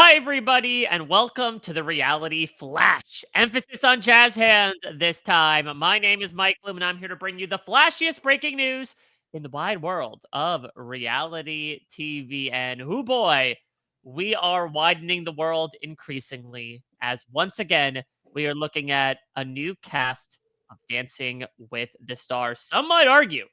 Hi, everybody, and welcome to the Reality Flash. Emphasis on jazz hands this time. My name is Mike Bloom, and I'm here to bring you the flashiest breaking news in the wide world of reality TV. And oh boy, we are widening the world increasingly as once again we are looking at a new cast of Dancing with the Stars. Some might argue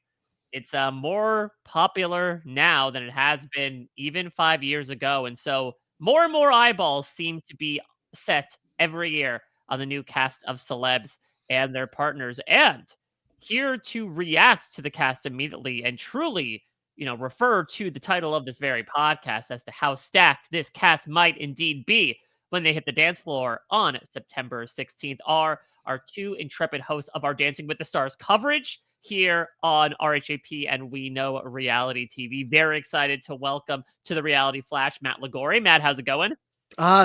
it's more popular now than it has been even 5 years ago. And so more and more eyeballs seem to be set every year on the new cast of celebs and their partners. And here to react to the cast immediately and truly, refer to the title of this very podcast as to how stacked this cast might indeed be when they hit the dance floor on September 16th are our two intrepid hosts of our Dancing with the Stars coverage here on RHAP and We Know Reality TV. Very excited to welcome to the Reality Flash, Matt Liguori. Matt, how's it going?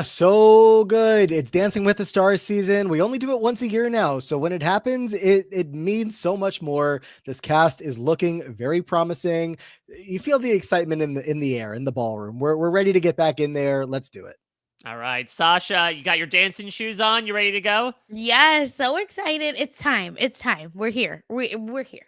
So good. It's Dancing with the Stars season. We only do it once a year now. So when it happens, it means so much more. This cast is looking very promising. You feel the excitement in the air, in the ballroom. We're ready to get back in there. Let's do it. All right, Sasha, you got your dancing shoes on? You ready to go? Yes, so excited. It's time. It's time. We're here. We're here.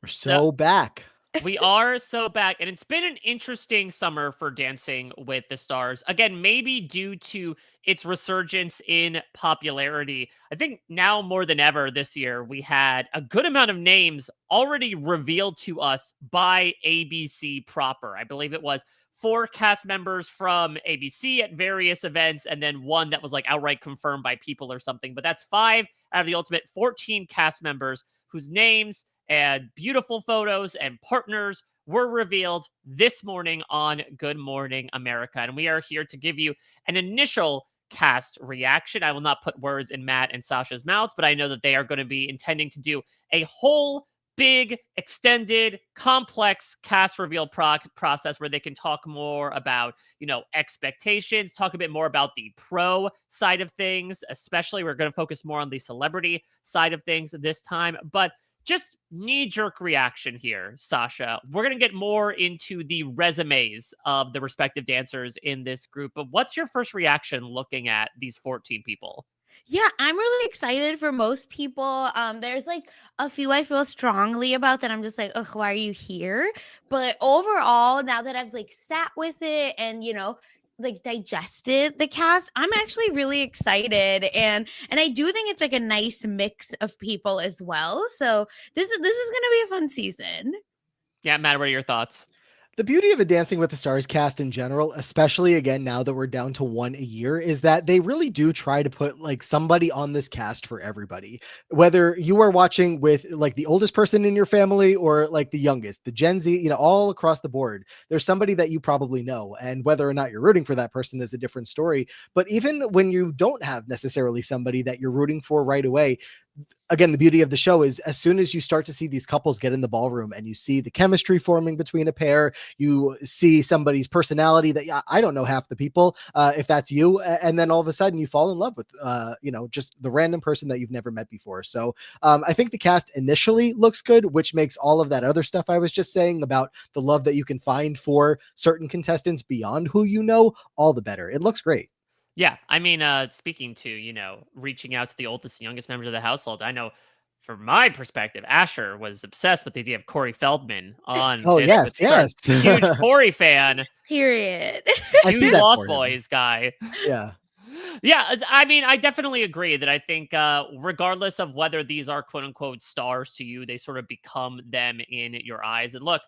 We're So so back. we are so back, and it's been an interesting summer for Dancing with the Stars. Again, maybe due to its resurgence in popularity. I think now more than ever this year, we had a good amount of names already revealed to us by ABC proper. I believe it was 4 cast members from ABC at various events, and then one that was like outright confirmed by people or something. But that's 5 out of the ultimate 14 cast members whose names and beautiful photos and partners were revealed this morning on Good Morning America. And we are here to give you an initial cast reaction. I will not put words in Matt and Sasha's mouths, but I know that they are going to be intending to do a whole big, extended, complex cast reveal process where they can talk more about, expectations, talk a bit more about the pro side of things, especially we're going to focus more on the celebrity side of things this time. But just knee-jerk reaction here, Sasha. We're going to get more into the resumes of the respective dancers in this group, but what's your first reaction looking at these 14 people? Yeah, I'm really excited for most people. There's like a few I feel strongly about that I'm just like, ugh, why are you here? But overall, now that I've like sat with it and like digested the cast, I'm actually really excited. And I do think it's like a nice mix of people as well. So this is gonna be a fun season. Yeah, Matt, what are your thoughts? The beauty of a Dancing with the Stars cast in general, especially again now that we're down to one a year, is that they really do try to put like somebody on this cast for everybody. Whether you are watching with like the oldest person in your family or like the youngest, the Gen Z, all across the board, there's somebody that you probably know. And whether or not you're rooting for that person is a different story. But even when you don't have necessarily somebody that you're rooting for right away, again, the beauty of the show is as soon as you start to see these couples get in the ballroom and you see the chemistry forming between a pair, you see somebody's personality that I don't know half the people, if that's you. And then all of a sudden you fall in love with, just the random person that you've never met before. So I think the cast initially looks good, which makes all of that other stuff I was just saying about the love that you can find for certain contestants beyond who you know, all the better. It looks great. Yeah, I mean, speaking to, reaching out to the oldest and youngest members of the household, I know from my perspective, Asher was obsessed with the idea of Corey Feldman on Oh, Dancing with yes, the Stars. yes. Huge Corey fan, Period. I see huge that Lost for him. Boys guy. Yeah. Yeah, I mean, I definitely agree that I think regardless of whether these are quote unquote stars to you, they sort of become them in your eyes. And look,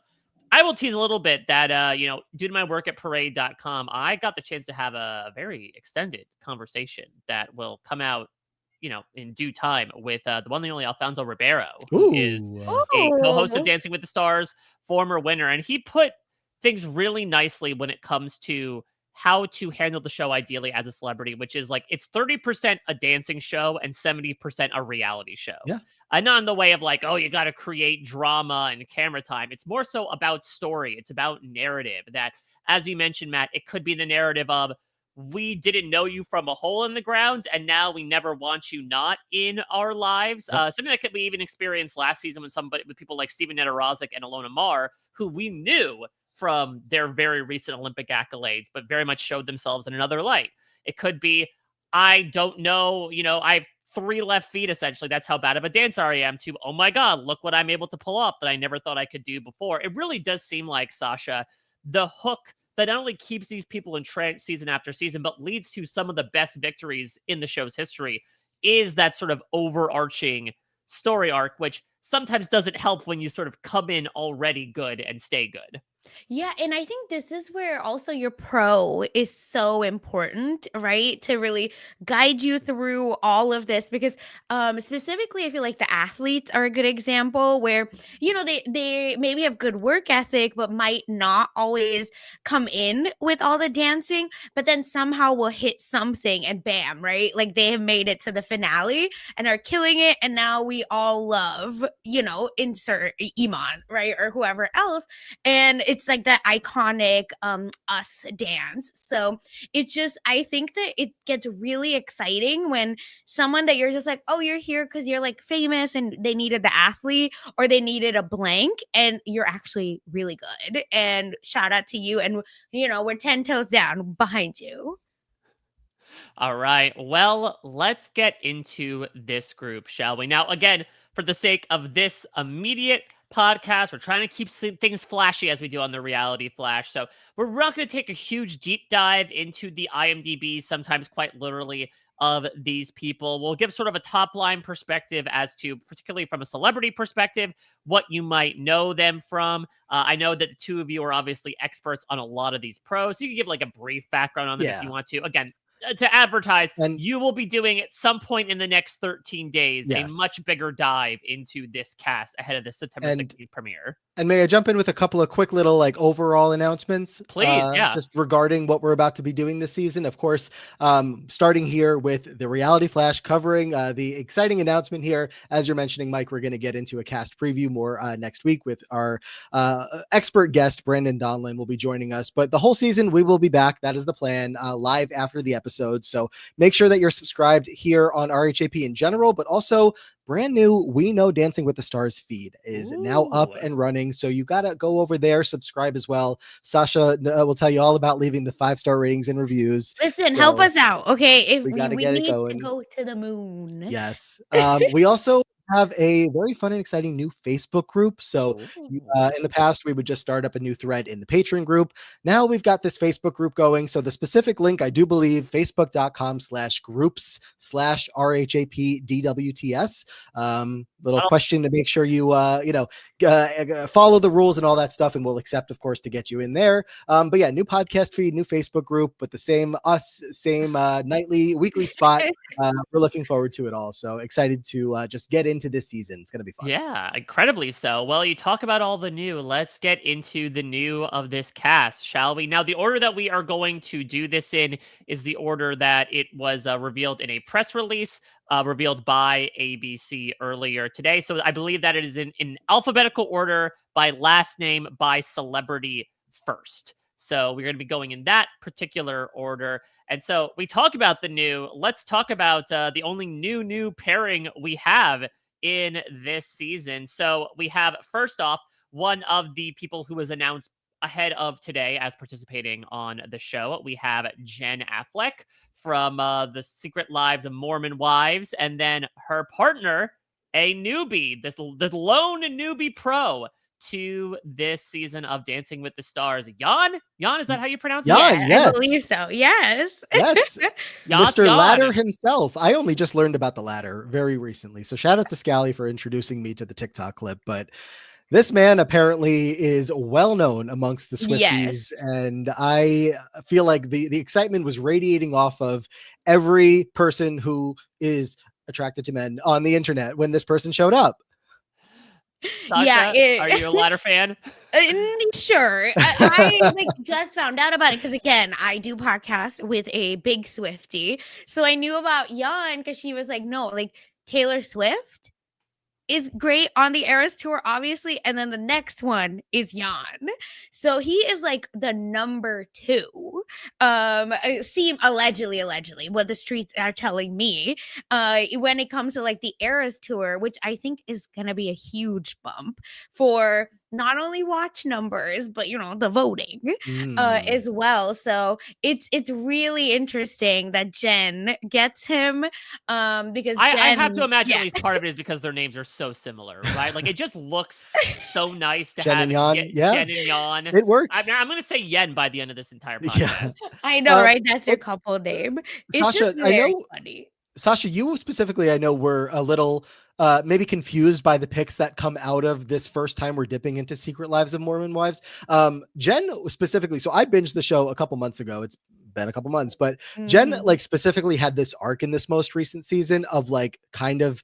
I will tease a little bit that, due to my work at parade.com, I got the chance to have a very extended conversation that will come out, in due time with the one and only Alfonso Ribeiro, who is Ooh. a co-host of Oh. Dancing with the Stars, former winner. And he put things really nicely when it comes to how to handle the show ideally as a celebrity, which is like it's 30% a dancing show and 70% a reality show. Yeah. And not in the way of like, oh, you got to create drama and camera time. It's more so about story. It's about narrative that, as you mentioned, Matt, it could be the narrative of we didn't know you from a hole in the ground, and now we never want you not in our lives. Yep. Something that we even experienced last season with people like Steven Netorozic and Alona Mar, who we knew from their very recent Olympic accolades, but very much showed themselves in another light. It could be, I don't know, I have 3 left feet, essentially. That's how bad of a dancer I am, to, oh my God, look what I'm able to pull off that I never thought I could do before. It really does seem like, Sasha, the hook that not only keeps these people entranced season after season, but leads to some of the best victories in the show's history is that sort of overarching story arc, which sometimes doesn't help when you sort of come in already good and stay good. Yeah, and I think this is where also your pro is so important, right? To really guide you through all of this, because specifically I feel like the athletes are a good example where, they maybe have good work ethic but might not always come in with all the dancing, but then somehow will hit something and bam, right? Like they have made it to the finale and are killing it, and now we all love, insert Iman, right? Or whoever else. And it's like that iconic us dance. So it's just, I think that it gets really exciting when someone that you're just like, oh, you're here because you're like famous and they needed the athlete or they needed a blank, and you're actually really good. And shout out to you. And we're 10 toes down behind you. All right. Well, let's get into this group, shall we? Now, again, for the sake of this immediate podcast, we're trying to keep things flashy as we do on the Reality Flash. So we're not going to take a huge deep dive into the IMDb, sometimes quite literally, of these people. We'll give sort of a top line perspective as to, particularly from a celebrity perspective, what you might know them from. I know that the two of you are obviously experts on a lot of these pros, so you can give like a brief background on them if you want to. Again, to advertise, and you will be doing at some point in the next 13 days a much bigger dive into this cast ahead of the September 16th premiere. And may I jump in with a couple of quick little overall announcements? Please, yeah. Just regarding what we're about to be doing this season. Of course, starting here with the Reality Flash, covering the exciting announcement here. As you're mentioning, Mike, we're going to get into a cast preview more next week with our expert guest, Brandon Donlin, will be joining us. But the whole season, we will be back. That is the plan, live after the episode. So make sure that you're subscribed here on RHAP in general, but also brand new We Know Dancing with the Stars feed is now up and running. So you got to go over there, subscribe as well. Sasha will tell you all about leaving the 5-star ratings and reviews. Listen, help us out. Okay. If we need to go to the moon. Yes. We also have a very fun and exciting new Facebook group. So in the past, we would just start up a new thread in the Patreon group. Now we've got this Facebook group going. So the specific link, I do believe, facebook.com/groups/RHAPDWTS. Little question to make sure you, follow the rules and all that stuff, and we'll accept, of course, to get you in there. But yeah, new podcast feed, new Facebook group, but the same nightly, weekly spot. We're looking forward to it all. So excited to just get into this season. It's going to be fun. Yeah, incredibly so. Well, you talk about all the new. Let's get into the new of this cast, shall we? Now, the order that we are going to do this in is the order that it was revealed in a press release revealed by ABC earlier today. So I believe that it is in alphabetical order by last name, by celebrity first. So we're going to be going in that particular order. And so we talk about the new. Let's talk about the only new pairing we have in this season. So we have, first off, one of the people who was announced ahead of today as participating on the show. We have Jen Affleck from The Secret Lives of Mormon Wives, and then her partner, a newbie, this lone newbie pro to this season of Dancing with the Stars. Jan, is that how you pronounce it? Yes. I believe so. Yes. Mr. Ladder himself. I only just learned about the ladder very recently. So shout out to Scally for introducing me to the TikTok clip. But this man apparently is well known amongst the Swifties. And I feel like the excitement was radiating off of every person who is attracted to men on the internet when this person showed up. Sasha, are you a Ladder fan? Sure. I just found out about it because, again, I do podcast with a big Swiftie. So I knew about Jan because she was like, no, Taylor Swift is great on the Eras tour, obviously, and then the next one is Jan. So he is the number 2. Allegedly, what the streets are telling me, when it comes to the Eras tour, which I think is gonna be a huge bump for not only watch numbers, but the voting Mm. as well. So it's really interesting that Jen gets him because I have to Jen, imagine yeah. at least part of it is because their names are so similar, right? Like, it just looks so nice to Jen have and Jan, yeah, Jen and Jan. it works. I'm going to say Yen by the end of this entire Yeah. podcast. I know, Uh, right? That's your but couple name. It's just Sasha, I very know funny. Sasha, you specifically, I know, were a little maybe confused by the picks that come out of this first time we're dipping into Secret Lives of Mormon Wives. Jen specifically, so I binged the show a couple months ago. It's been a couple months, but Jen Mhm. like specifically had this arc in this most recent season of like kind of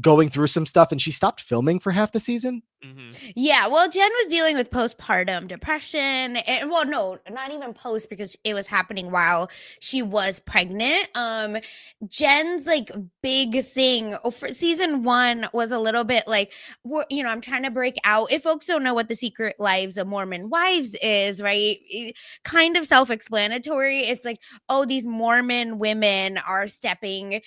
going through some stuff, and she stopped filming for half the season. Yeah, well, Jen was dealing with postpartum depression, and well, no, not even post because it was happening while she was pregnant. Jen's like big thing for season 1 was a little bit like, I'm trying to break out. If folks don't know what the Secret Lives of Mormon Wives is, right? Kind of self-explanatory. It's like, oh, these Mormon women are stepping,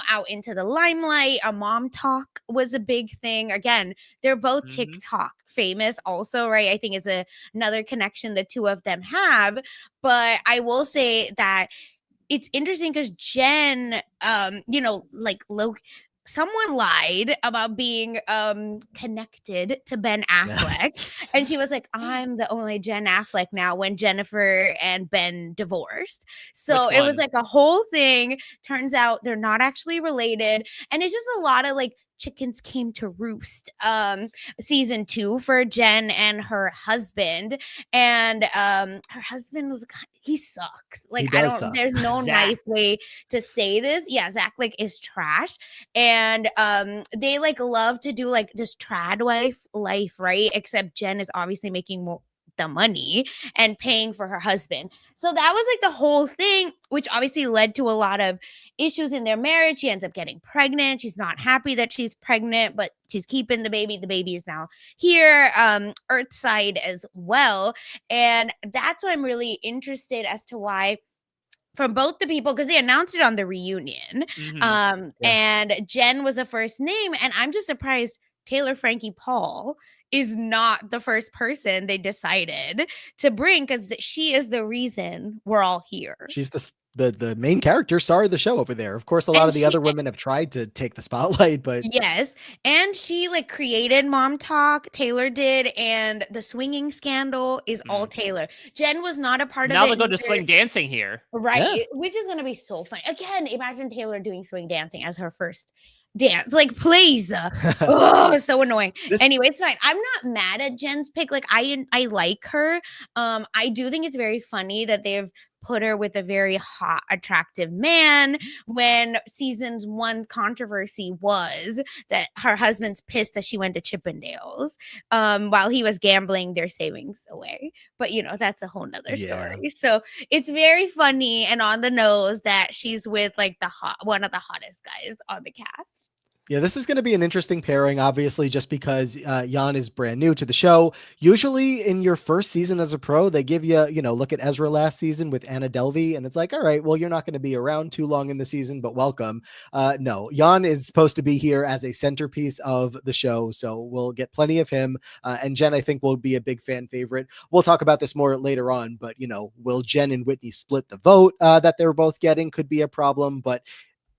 out into the limelight. A mom talk was a big thing. Again, they're both TikTok famous also, right? I think is another connection the two of them have. But I will say that it's interesting because Jen, like someone lied about being connected to Ben Affleck. Yes. And she was like, I'm the only Jen Affleck now when Jennifer and Ben divorced. So Which it was one? like a whole thing. Turns out they're not actually related. And it's just a lot of like chickens came to roost season 2 for Jen and her husband. And her husband was he sucks. Like He does suck. there's no Zach. nice way to say this. Yeah, Zach like is trash. And they like love to do like this trad life, right? Except Jen is obviously making more the money and paying for her husband. So that was like the whole thing, which obviously led to a lot of issues in their marriage. She ends up getting pregnant. She's not happy that she's pregnant, but she's keeping the baby. The baby is now here, Earthside as well. And that's why I'm really interested as to why from both the people, because they announced it on the reunion. And Jen was the first name. And I'm just surprised Taylor Frankie Paul is not the first person they decided to bring, because she is the reason we're all here. She's the main character star of the show over there. Of course, a lot And of the other women have tried to take the spotlight, but yes, and she like created Mom Talk. Taylor did, and the swinging scandal is all Taylor. Jen was not a part Now of they it. go to swing dancing here. Right, Yeah. which is gonna be so fun. Again, imagine Taylor doing swing dancing as her first dance. Like, please. Oh, so annoying. Anyway, it's fine. I'm not mad at Jen's pick. Like, I like her. I do think it's very funny that they've put her with a very hot, attractive man, when season's 1 controversy was that her husband's pissed that she went to Chippendales while he was gambling their savings away. But that's a whole nother story. So it's very funny and on the nose that she's with like one of the hottest guys on the cast. Yeah, this is going to be an interesting pairing, obviously, just because Jan is brand new to the show. Usually in your first season as a pro, they give you, look at Ezra last season with Anna Delvey, and it's like, all right, well, you're not going to be around too long in the season, but welcome. No, Jan is supposed to be here as a centerpiece of the show, so we'll get plenty of him. And Jen, I think, will be a big fan favorite. We'll talk about this more later on, but, will Jen and Whitney split the vote that they're both getting? Could be a problem, but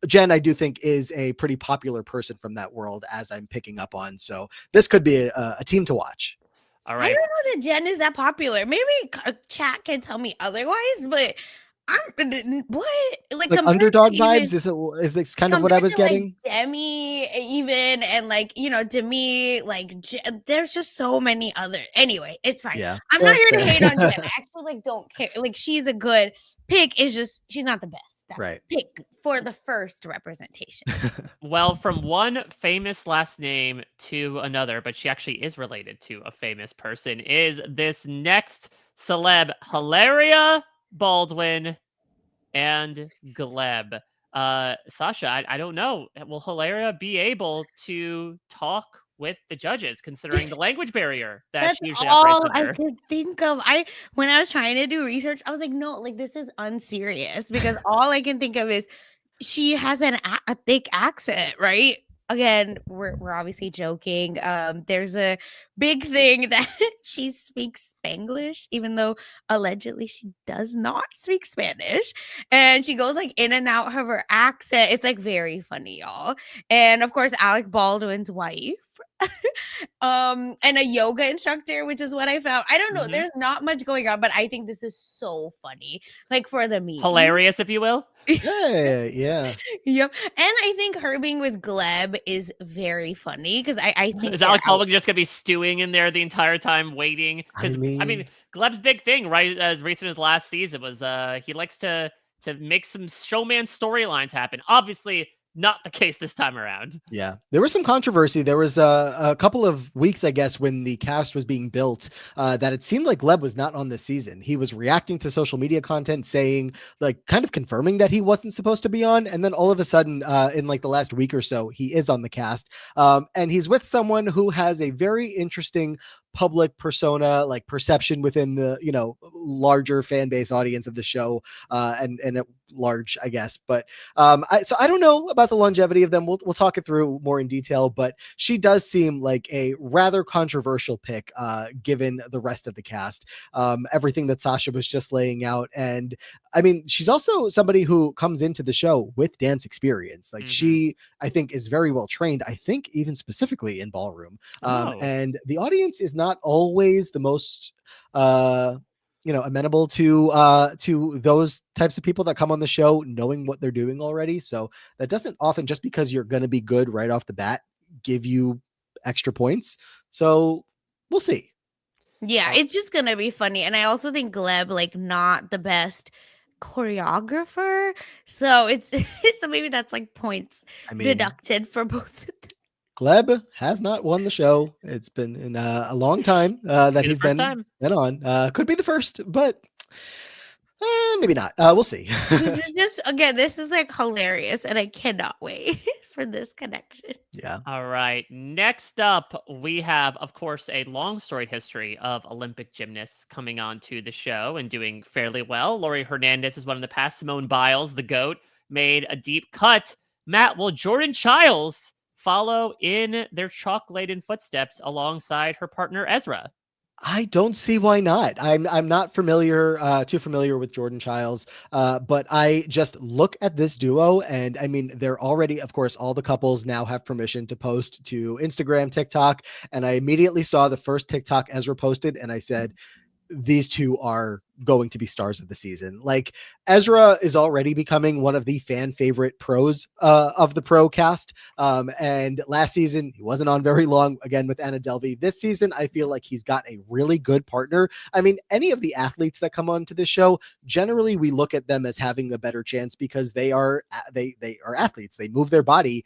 Jen, I do think, is a pretty popular person from that world, as I'm picking up on. So this could be a team to watch. All right. I don't know that Jen is that popular. Maybe chat can tell me otherwise, but I'm what like underdog vibes. Is this kind of what I was getting? Like Demi, even, and like Demi, like there's just so many other. Anyway, it's fine. Yeah, I'm not here to hate on Jen. I actually like don't care. Like she's a good pick. It's just she's not the best. Right. Pick for the first representation. Well, from one famous last name to another, but she actually is related to a famous person, is this next celeb, Hilaria Baldwin and Gleb. Sasha, I don't know. Will Hilaria be able to talk with the judges, considering the language barrier that she usually operates under? I could think of. When I was trying to do research, I was like, no, like this is unserious, because all I can think of is she has a thick accent, right? Again, we're obviously joking. There's a big thing that she speaks Spanglish, even though allegedly she does not speak Spanish. And she goes like in and out of her accent. It's like very funny, y'all. And of course, Alec Baldwin's wife. And a yoga instructor, which is what I found. I don't know. Mhm. There's not much going on, but I think this is so funny. Like for the meme. Hilarious, if you will. Yeah. Yep. And I think her being with Gleb is very funny because I think Is they're Alec out. Baldwin just gonna be stewing in there the entire time waiting? I Because I mean, mean, Gleb's big thing, right, as recent as last season was he likes to make some showman storylines happen. Obviously, not the case this time around. yeah, there was some controversy. There was a couple of weeks, I guess, when the cast was being built, that it seemed like Gleb was not on this season. He was reacting to social media content, saying, like, kind of confirming that he wasn't supposed to be on. And then all of a sudden, in like the last week or so, he is on the cast. And he's with someone who has a very interesting public persona, like perception within the, larger fan base audience of the show, and at large, I guess. But so I don't know about the longevity of them. We'll talk it through more in detail, but she does seem like a rather controversial pick, given the rest of the cast. Everything that Sasha was just laying out. And I mean, she's also somebody who comes into the show with dance experience. Like she, I think, is very well trained. I think even specifically in ballroom. And the audience is not always the most amenable to those types of people that come on the show knowing what they're doing already. So that doesn't often, just because you're going to be good right off the bat, give you extra points. So we'll see. Yeah, it's just gonna be funny. And I also think Gleb, like, not the best choreographer. So it's so maybe that's like points deducted for both of them. Gleb has not won the show. It's been in a long time that he's been on. Could be the first, but maybe not. We'll see. This is like hilarious, and I cannot wait for this connection. Yeah. All right. Next up, we have, of course, a long storied history of Olympic gymnasts coming on to the show and doing fairly well. Laurie Hernandez is one of the past. Simone Biles, the GOAT, made a deep cut. Matt, will Jordan Chiles follow in their chalk-laden footsteps alongside her partner Ezra? I don't see why not. I'm not too familiar with Jordan Chiles, but I just look at this duo, and I mean, they're already, of course, all the couples now have permission to post to Instagram, TikTok, and I immediately saw the first TikTok Ezra posted, and I said, these two are going to be stars of the season. Like, Ezra is already becoming one of the fan favorite pros of the pro cast. And last season, he wasn't on very long, again, with Anna Delvey. This season, I feel like he's got a really good partner. I mean, any of the athletes that come onto this show, generally we look at them as having a better chance because they are athletes. They move their body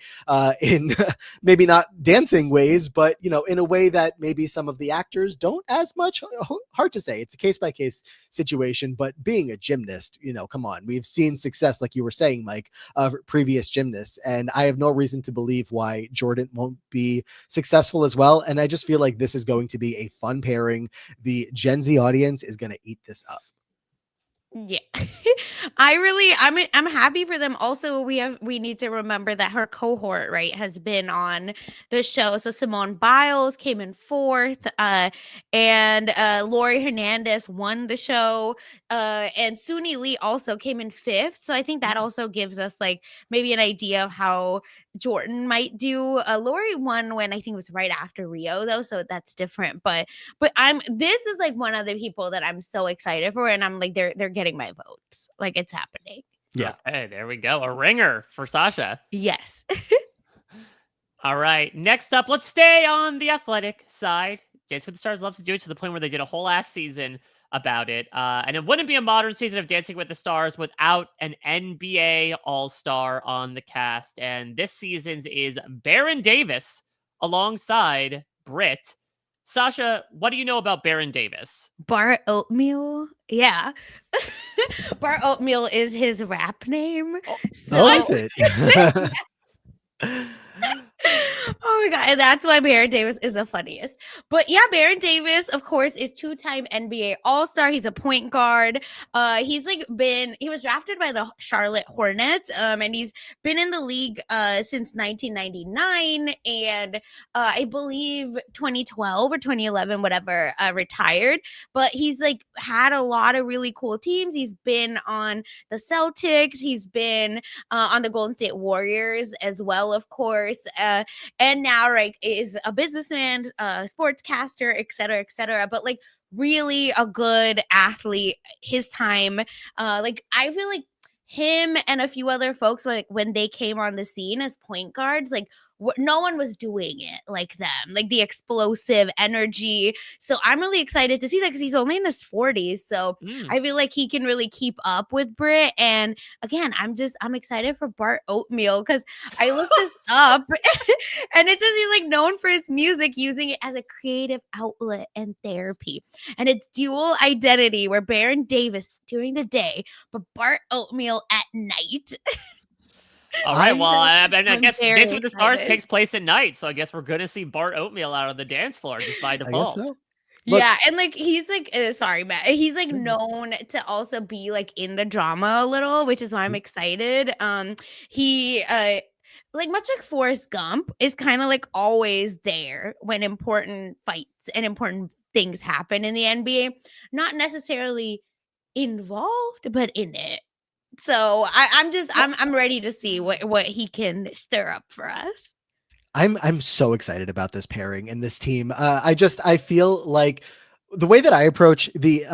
in maybe not dancing ways, but in a way that maybe some of the actors don't as much. Hard to say. It's a case-by-case situation, but being a gymnast, come on, we've seen success, like you were saying, Mike, of previous gymnasts, and I have no reason to believe why Jordan won't be successful as well. And I just feel like this is going to be a fun pairing. The Gen Z audience is going to eat this up. Yeah. I'm happy for them. Also, we need to remember that her cohort, right, has been on the show. So Simone Biles came in fourth, and Laurie Hernandez won the show, and Suni Lee also came in fifth. So I think that also gives us like maybe an idea of how Jordan might do. Laurie won when I think it was right after Rio, though, so that's different. But this is like one of the people that I'm so excited for, and I'm like they're getting my votes. Like, it's happening. Yeah. Hey, there we go. A ringer for Sasha. Yes. All right. Next up, let's stay on the athletic side. Dancing with the Stars loves to do it to the point where they did a whole ass season about it. And it wouldn't be a modern season of Dancing with the Stars without an NBA All-Star on the cast. And this season's is Baron Davis alongside Britt. Sasha, what do you know about Baron Davis? Bar Oatmeal. Yeah. Bar Oatmeal is his rap name. So is it? Oh my god, and that's why Baron Davis is the funniest. But yeah, Baron Davis, of course, is two-time NBA All-Star. He's a point guard. He was drafted by the Charlotte Hornets, and he's been in the league since 1999, and I believe 2012 or 2011, whatever, retired. But he's like had a lot of really cool teams. He's been on the Celtics. He's been on the Golden State Warriors as well, of course. And now like is a businessman, sportscaster, etc. But like really a good athlete. His time, like I feel like him and a few other folks, like when they came on the scene as point guards, like no one was doing it like them, like the explosive energy. So I'm really excited to see that because he's only in his 40s. So I feel like he can really keep up with Britt. And again, I'm excited for Bart Oatmeal because I looked this up and it says he's like known for his music, using it as a creative outlet and therapy. And it's dual identity where Baron Davis during the day, but Bart Oatmeal at night. All right, well, I guess very Dancing with the Stars excited. takes place at night, so I guess we're going to see Bart Oatmeal out on the dance floor just by I guess default. so. Look- Yeah, and like he's like sorry, Matt. He's like known to also be like in the drama a little, which is why I'm excited. He like much like Forrest Gump is kind of like always there when important fights and important things happen in the NBA, not necessarily involved, but in it. So I'm ready to see what he can stir up for us. I'm so excited about this pairing and this team. I feel like the way that I approach the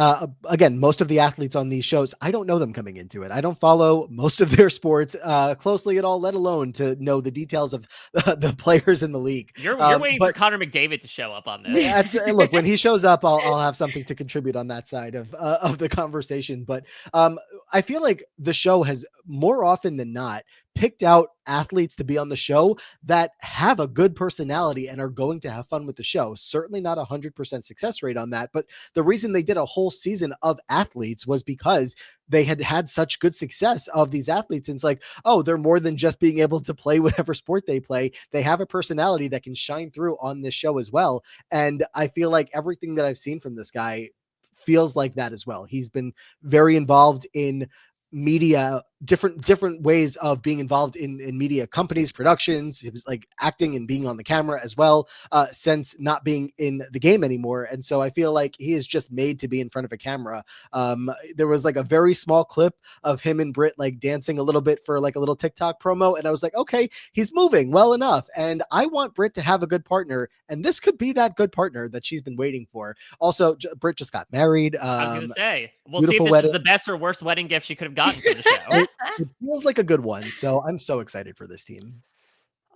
again, most of the athletes on these shows, I don't know them coming into it. I don't follow most of their sports closely at all, let alone to know the details of the players in the league. You're waiting for Connor McDavid to show up on this. That's look, when he shows up, I'll have something to contribute on that side of the conversation. But I feel like the show has more often than not picked out athletes to be on the show that have a good personality and are going to have fun with the show. Certainly not 100% success rate on that, but the reason they did a whole season of athletes was because they had such good success of these athletes. And it's like, oh, they're more than just being able to play whatever sport they play. They have a personality that can shine through on this show as well. And I feel like everything that I've seen from this guy feels like that as well. He's been very involved in media, different ways of being involved in media companies, productions. He was like acting and being on the camera as well, since not being in the game anymore. And so I feel like he is just made to be in front of a camera. There was like a very small clip of him and Britt like dancing a little bit for like a little TikTok promo. And I was like, okay, he's moving well enough. And I want Britt to have a good partner. And this could be that good partner that she's been waiting for. Also, Britt just got married. I was going to say, we'll see if this is the best or worst wedding gift she could have gotten for the show. It feels like a good one. So I'm so excited for this team.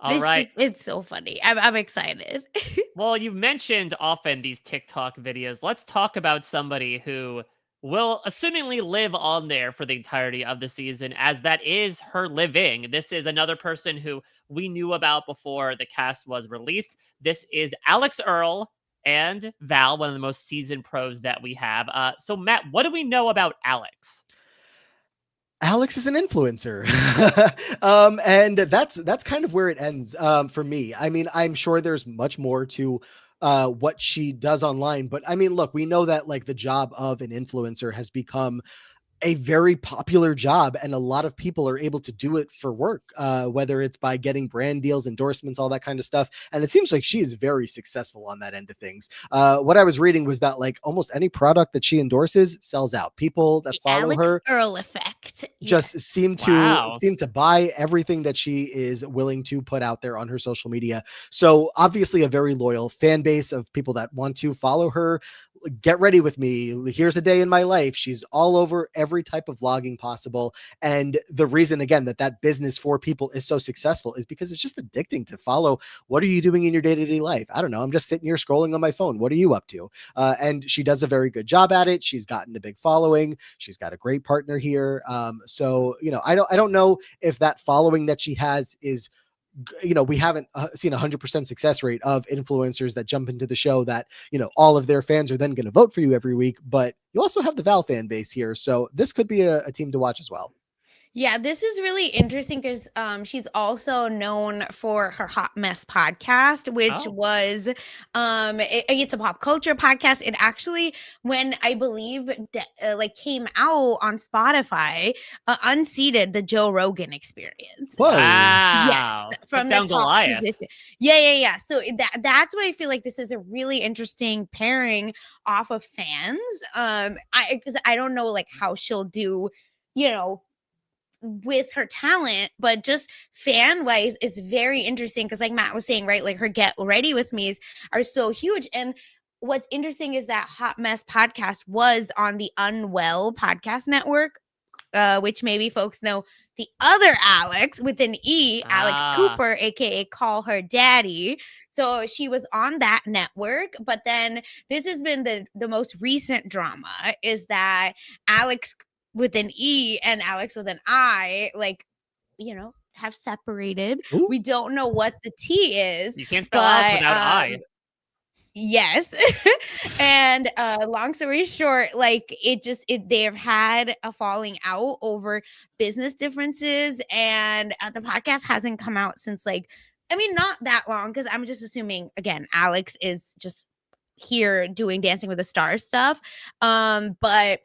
All right. It's so funny. I'm excited. Well, you mentioned often these TikTok videos. Let's talk about somebody who will assumingly live on there for the entirety of the season, as that is her living. This is another person who we knew about before the cast was released. This is Alex Earl and Val, one of the most seasoned pros that we have. So Matt, what do we know about Alex? Alex is an influencer. And that's kind of where it ends for me. I mean, I'm sure there's much more to what she does online, but I mean, look, we know that like the job of an influencer has become a very popular job, and a lot of people are able to do it for work, whether it's by getting brand deals, endorsements, all that kind of stuff. And it seems like she is very successful on that end of things. What I was reading was that like almost any product that she endorses sells out. People that follow Alex her Earl effect just seem to buy everything that she is willing to put out there on her social media. So obviously a very loyal fan base of people that want to follow her. Get ready with me. Here's a day in my life. She's all over every type of vlogging possible. And the reason, again, that business for people is so successful is because it's just addicting to follow. What are you doing in your day-to-day life? I don't know. I'm just sitting here scrolling on my phone. What are you up to? And she does a very good job at it. She's gotten a big following. She's got a great partner here. So, you know, I don't know if that following that she has is, you know, we haven't seen 100% success rate of influencers that jump into the show that, you know, all of their fans are then going to vote for you every week, but you also have the Val fan base here. So this could be a team to watch as well. Yeah, this is really interesting because she's also known for her Hot Mess podcast, which Oh. was it's a pop culture podcast. It actually, when I believe like came out on Spotify, unseated the Joe Rogan Experience. Whoa. Yes, Wow. Took from the down top Goliath. position. Yeah. So that's why I feel like this is a really interesting pairing off of fans. Because I don't know like how she'll do, you know, with her talent, but just fan wise, it's very interesting because, like Matt was saying, right, like her Get Ready With Me's are so huge. And what's interesting is that Hot Mess podcast was on the Unwell Podcast Network, which maybe folks know the other Alex with an E, Alex Cooper, aka Call Her Daddy. So she was on that network, but then this has been the most recent drama is that Alex with an E and Alex with an I, like, have separated. Ooh. We don't know what the T is. You can't spell Alex without I. Yes. And long story short, like they've had a falling out over business differences, and the podcast hasn't come out since not that long, because I'm just assuming again Alex is just here doing Dancing with the Stars stuff. But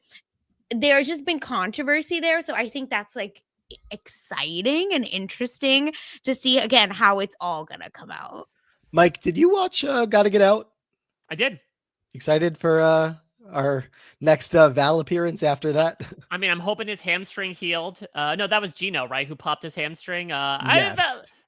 there's just been controversy there, so I think that's like exciting and interesting to see again how it's all gonna come out. Mike, did you watch Gotta Get Out? I did. Excited for our next Val appearance after that? I mean, I'm hoping his hamstring healed. No, that was Gino, right? Who popped his hamstring. Yes.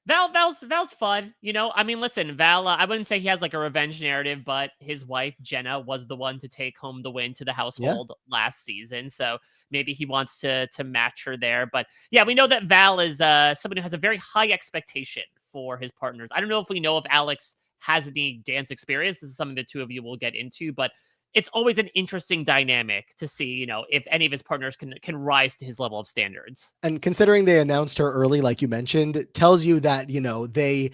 Val's fun. I mean, listen, Val, I wouldn't say he has like a revenge narrative, but his wife, Jenna, was the one to take home the win to the household last season. So maybe he wants to match her there. But yeah, we know that Val is someone who has a very high expectation for his partners. I don't know if we know if Alex has any dance experience. This is something the two of you will get into, but it's always an interesting dynamic to see, if any of his partners can rise to his level of standards. And considering they announced her early, like you mentioned, it tells you that, they,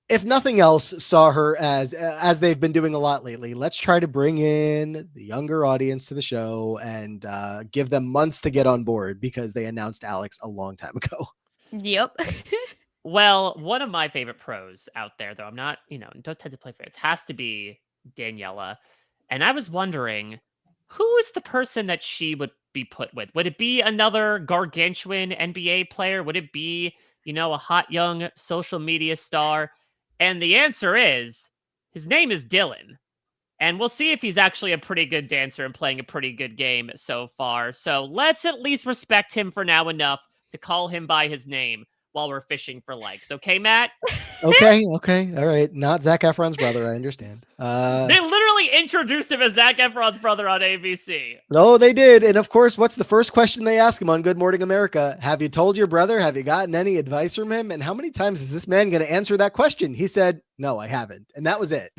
if nothing else, saw her as they've been doing a lot lately. Let's try to bring in the younger audience to the show and give them months to get on board, because they announced Alex a long time ago. Yep. Well, one of my favorite pros out there, though, I'm not, don't tend to play favorites, has to be Daniela. And I was wondering, who is the person that she would be put with? Would it be another gargantuan NBA player? Would it be, a hot young social media star? And the answer is, his name is Dylan. And we'll see if he's actually a pretty good dancer and playing a pretty good game so far. So let's at least respect him for now enough to call him by his name while we're fishing for likes. Okay, Matt? Okay. All right. Not Zac Efron's brother. I understand. They literally introduced him as Zac Efron's brother on ABC. No, they did. And of course, what's the first question they ask him on Good Morning America? Have you told your brother? Have you gotten any advice from him? And how many times is this man going to answer that question? He said, no, I haven't. And that was it.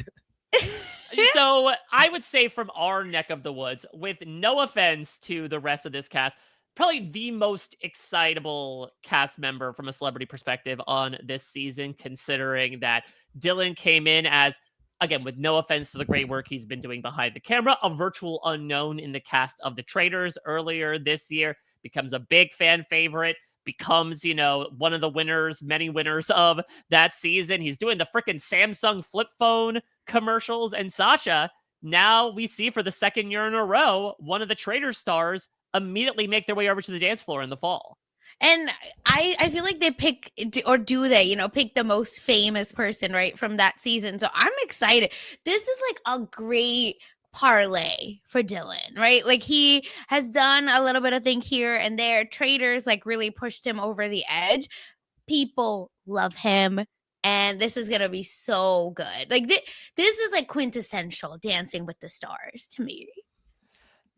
So I would say from our neck of the woods, with no offense to the rest of this cast, probably the most excitable cast member from a celebrity perspective on this season, considering that Dylan came in as, again, with no offense to the great work he's been doing behind the camera, a virtual unknown in the cast of The Traitors earlier this year, becomes a big fan favorite, becomes, one of the winners, many winners of that season. He's doing the freaking Samsung flip phone commercials. And Sasha, now we see for the second year in a row, one of the Traitors stars immediately make their way over to the dance floor in the fall. And I feel like they pick, or do they, pick the most famous person, right, from that season. So I'm excited. This is like a great parlay for Dylan, right? Like he has done a little bit of thing here and there. Traitors like really pushed him over the edge. People love him. And this is going to be so good. Like this is like quintessential Dancing with the Stars to me.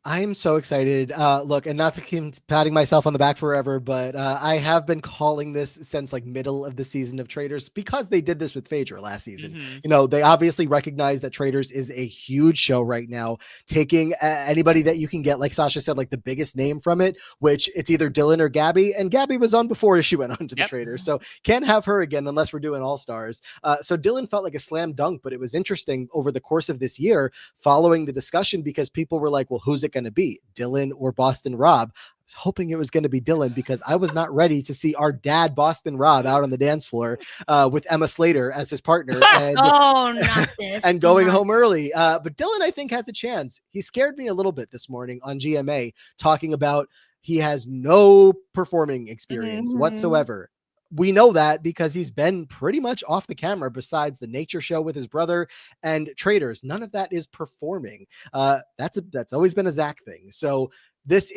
I'm so excited. Look, and not to keep patting myself on the back forever, but I have been calling this since like middle of the season of Traitors, because they did this with Phaedra last season. Mm-hmm. They obviously recognize that Traitors is a huge show right now, taking anybody that you can get, like Sasha said, like the biggest name from it, which it's either Dylan or Gabby, and Gabby was on before she went on to the Traitors. So can't have her again unless we're doing All Stars. So Dylan felt like a slam dunk, but it was interesting over the course of this year following the discussion, because people were like, well, who's it it going to be? Dylan or Boston Rob? I was hoping it was going to be Dylan because I was not ready to see our dad, Boston Rob, out on the dance floor with Emma Slater as his partner and, Oh, not this. and going not home early. But Dylan, I think, has a chance. He scared me a little bit this morning on GMA talking about he has no performing experience whatsoever. We know that because he's been pretty much off the camera besides the nature show with his brother and Traders. None of that is performing. That's always been a Zach thing. So this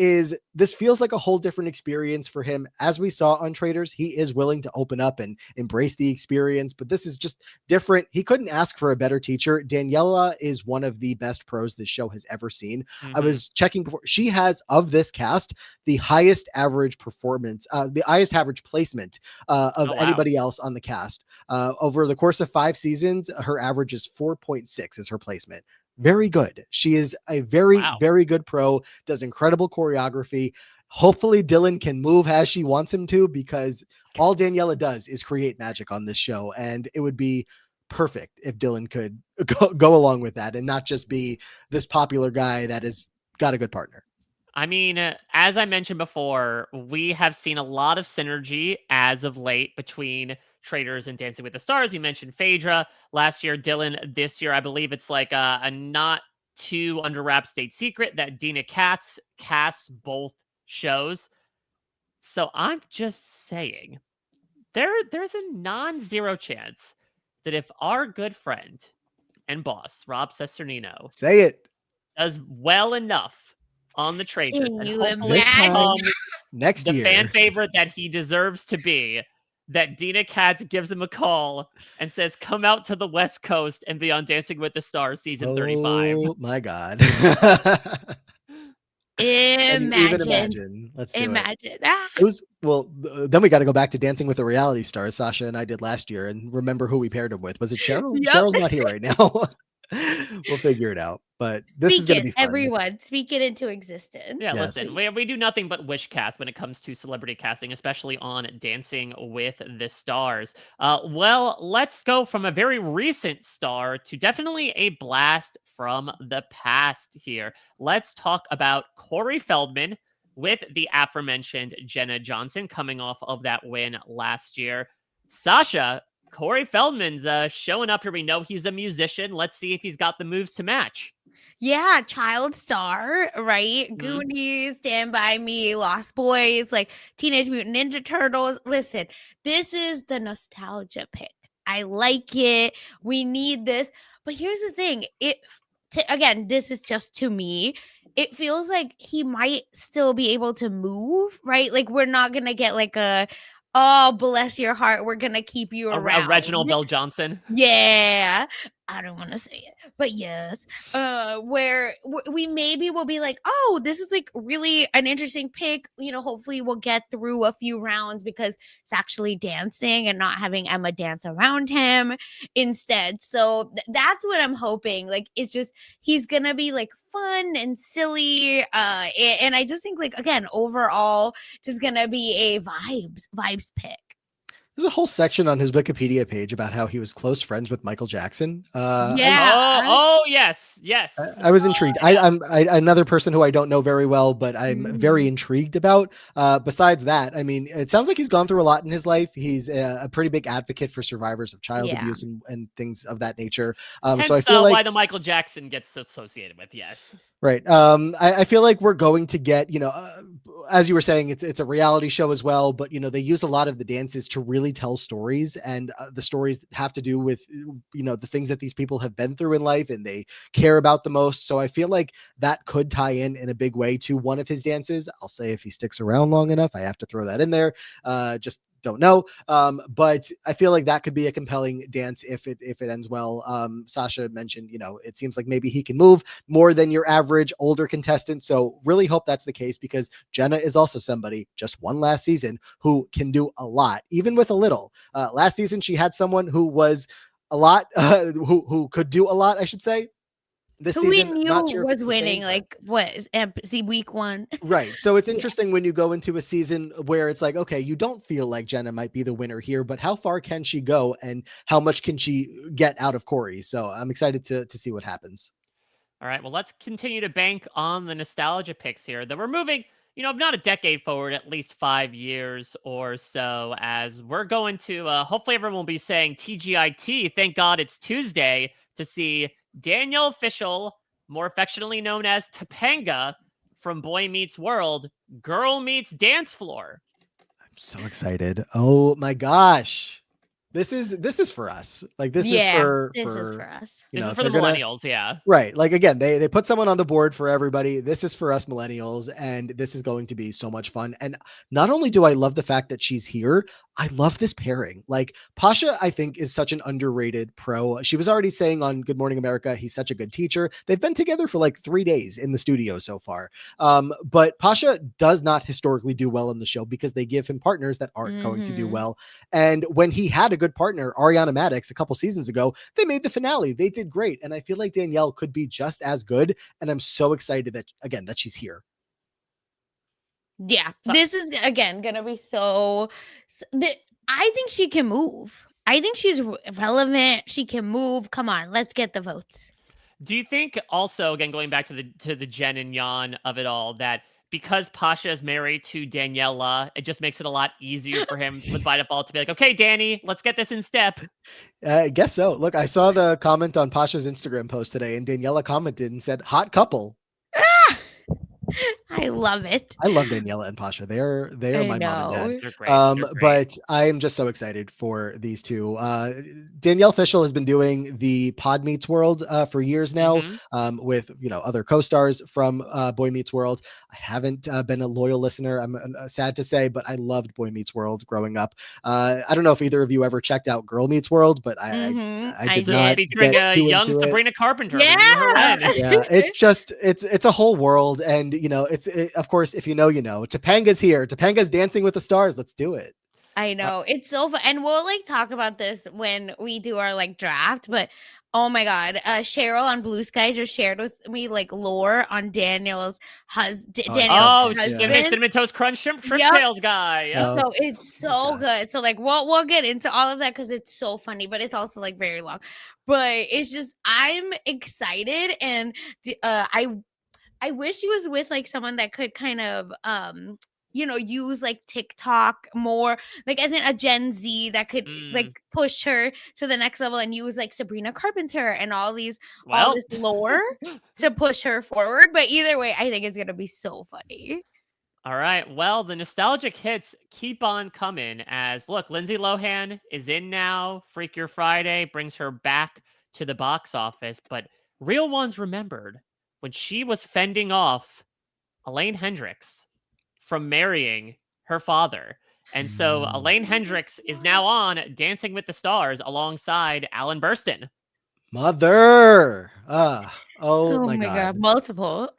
feels like a whole different experience for him. As we saw on Traders, he is willing to open up and embrace the experience, but this is just different. He couldn't ask for a better teacher. Daniela is one of the best pros this show has ever seen. I was checking before. She has, of this cast, the highest average performance, the highest average placement of anybody else on the cast. Over the course of 5 seasons, her average is 4.6 is her placement. Very good. She is a very, very good pro, does incredible choreography. Hopefully Dylan can move as she wants him to, because all Daniela does is create magic on this show. And it would be perfect if Dylan could go along with that and not just be this popular guy that has got a good partner. I mean, as I mentioned before, we have seen a lot of synergy as of late between Traders and Dancing with the Stars. You mentioned Phaedra last year, Dylan this year. I believe it's like a not too under wrap state secret that Dina Katz casts both shows. So I'm just saying there's a non-zero chance that if our good friend and boss, Rob Cesternino, say it, does well enough on the Traders, and hopefully next year, the fan favorite that he deserves to be, that Dina Katz gives him a call and says, come out to the West Coast and be on Dancing with the Stars season 35. Oh my God. Imagine. Let's do it. Well, then we got to go back to Dancing with the Reality Stars Sasha and I did last year and remember who we paired him with. Was it Cheryl? Yep. Cheryl's not here right now. We'll figure it out, but this is going to be fun. Everyone, speak it into existence. Yeah, yes. Listen, we do nothing but wish cast when it comes to celebrity casting, especially on Dancing with the Stars. Well, let's go from a very recent star to definitely a blast from the past here. Let's talk about Corey Feldman with the aforementioned Jenna Johnson coming off of that win last year. Sasha, Corey Feldman's showing up here. We know he's a musician. Let's see if he's got the moves to match. Yeah, child star, right? Goonies, Stand By Me, Lost Boys, like Teenage Mutant Ninja Turtles. Listen, this is the nostalgia pick. I like it. We need this. But here's the thing. Again, this is just to me. It feels like he might still be able to move, right? Like we're not going to get like oh, bless your heart, we're going to keep you around. A Reginald Bell Johnson? Yeah. I don't want to say it, but yes. Where we maybe will be like, oh, this is like really an interesting pick. You know, hopefully we'll get through a few rounds because it's actually dancing and not having Emma dance around him instead. So that's what I'm hoping. Like, it's just, he's going to be like fun and silly. And I just think like, again, overall, just going to be a vibes pick. There's a whole section on his Wikipedia page about how he was close friends with Michael Jackson. Yes. I was intrigued. I'm another person who I don't know very well, but I'm very intrigued about. Besides that, I mean, it sounds like he's gone through a lot in his life. He's a pretty big advocate for survivors of child abuse and things of that nature. So I feel like why the Michael Jackson gets associated with, yes. Right. I feel like we're going to get, as you were saying, it's a reality show as well, but, they use a lot of the dances to really tell stories, and the stories have to do with, the things that these people have been through in life and they care about the most. So I feel like that could tie in a big way to one of his dances. I'll say if he sticks around long enough, I have to throw that in there. Just don't know. But I feel like that could be a compelling dance if it ends well. Sasha mentioned, it seems like maybe he can move more than your average older contestant. So really hope that's the case, because Jenna is also somebody, just one last season, who can do a lot, even with a little. Last season, she had someone who was a lot, who could do a lot, I should say. This who season, we knew not sure was winning, like what is week 1, right? So it's interesting when you go into a season where it's like, okay, you don't feel like Jenna might be the winner here, but how far can she go and how much can she get out of Corey? So I'm excited to see what happens. All right, well, let's continue to bank on the nostalgia picks here. That we're moving, not a decade forward, at least 5 years or so, as we're going to, hopefully everyone will be saying TGIT, thank God it's Tuesday, to see Danielle Fishel, more affectionately known as Topanga, from Boy Meets World, Girl Meets Dance Floor. I'm so excited. Oh my gosh. This is for us. Like this is for this is for us. This is if for the they're gonna millennials, yeah. right. Like again, they put someone on the board for everybody. This is for us millennials, and this is going to be so much fun. And not only do I love the fact that she's here, I love this pairing. Like Pasha, I think is such an underrated pro. She was already saying on Good Morning America, he's such a good teacher. They've been together for like 3 days in the studio so far. But Pasha does not historically do well in the show because they give him partners that aren't going to do well. And when he had a good partner, Ariana Madix, a couple seasons ago, they made the finale. They did great. And I feel like Danielle could be just as good. And I'm so excited that, again, that she's here. Yeah, this is, again, going to be I think she can move. I think she's relevant. She can move. Come on, let's get the votes. Do you think also, again, going back to the Jen and Jan of it all, that because Pasha is married to Daniela, it just makes it a lot easier for him by default to be like, okay, Danny, let's get this in step. I guess so. Look, I saw the comment on Pasha's Instagram post today, and Daniela commented and said, hot couple. I love it. I love Daniela and Pasha. They're my mom and dad. They're great. They're great. But I am just so excited for these two. Danielle Fishel has been doing the Pod Meets World for years now, with other co-stars from Boy Meets World. I haven't been a loyal listener. I'm sad to say, but I loved Boy Meets World growing up. I don't know if either of you ever checked out Girl Meets World, but I did not. Featuring young Sabrina Carpenter. Yeah, it's a whole world, and of course, if you know, Topanga's here. Topanga's Dancing with the Stars. Let's do it. I know. It's so fun. And we'll talk about this when we do our draft, but oh my God. Cheryl on Blue Sky just shared with me lore on Daniel's husband. Cinnamon Toast Crunch Shrimp Tails guy. Yeah. So it's so good. So we'll get into all of that because it's so funny, but it's also very long. But it's just, I'm excited, and I wish he was with someone that could kind of use TikTok more, as in a Gen Z that could push her to the next level and use Sabrina Carpenter and all this lore to push her forward. But either way, I think it's gonna be so funny. All right. Well, the nostalgic hits keep on coming as, look, Lindsay Lohan is in now. Freak Your Friday brings her back to the box office, but real ones remembered when she was fending off Elaine Hendricks from marrying her father. And so Elaine Hendricks is now on Dancing with the Stars alongside Alan Burstyn. Mother. Oh my God. Multiple.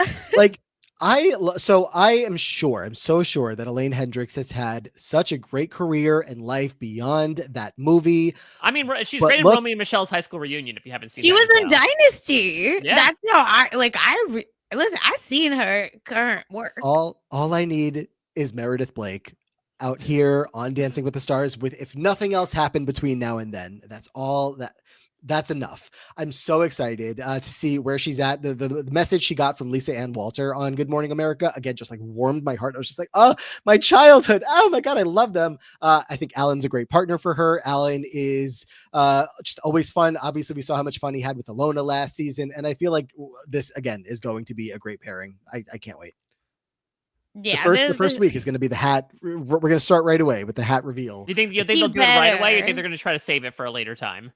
I'm so sure that Elaine Hendricks has had such a great career and life beyond that movie. I mean, she's great in Romeo and Michelle's high school reunion, if you haven't seen it. She was in Dynasty. Yeah. That's how listen, I've seen her current work. All I need is Meredith Blake out here on Dancing with the Stars with, if nothing else happened between now and then. That's enough. I'm so excited to see where she's at. The message she got from Lisa Ann Walter on Good Morning America, again, just warmed my heart. I was just oh, my childhood. Oh my God, I love them. I think Alan's a great partner for her. Alan is just always fun. Obviously, we saw how much fun he had with Alona last season. And I feel like this, again, is going to be a great pairing. I can't wait. Yeah, the first week is going to be the hat. We're going to start right away with the hat reveal. You think they'll do it right away? Or you think they're going to try to save it for a later time?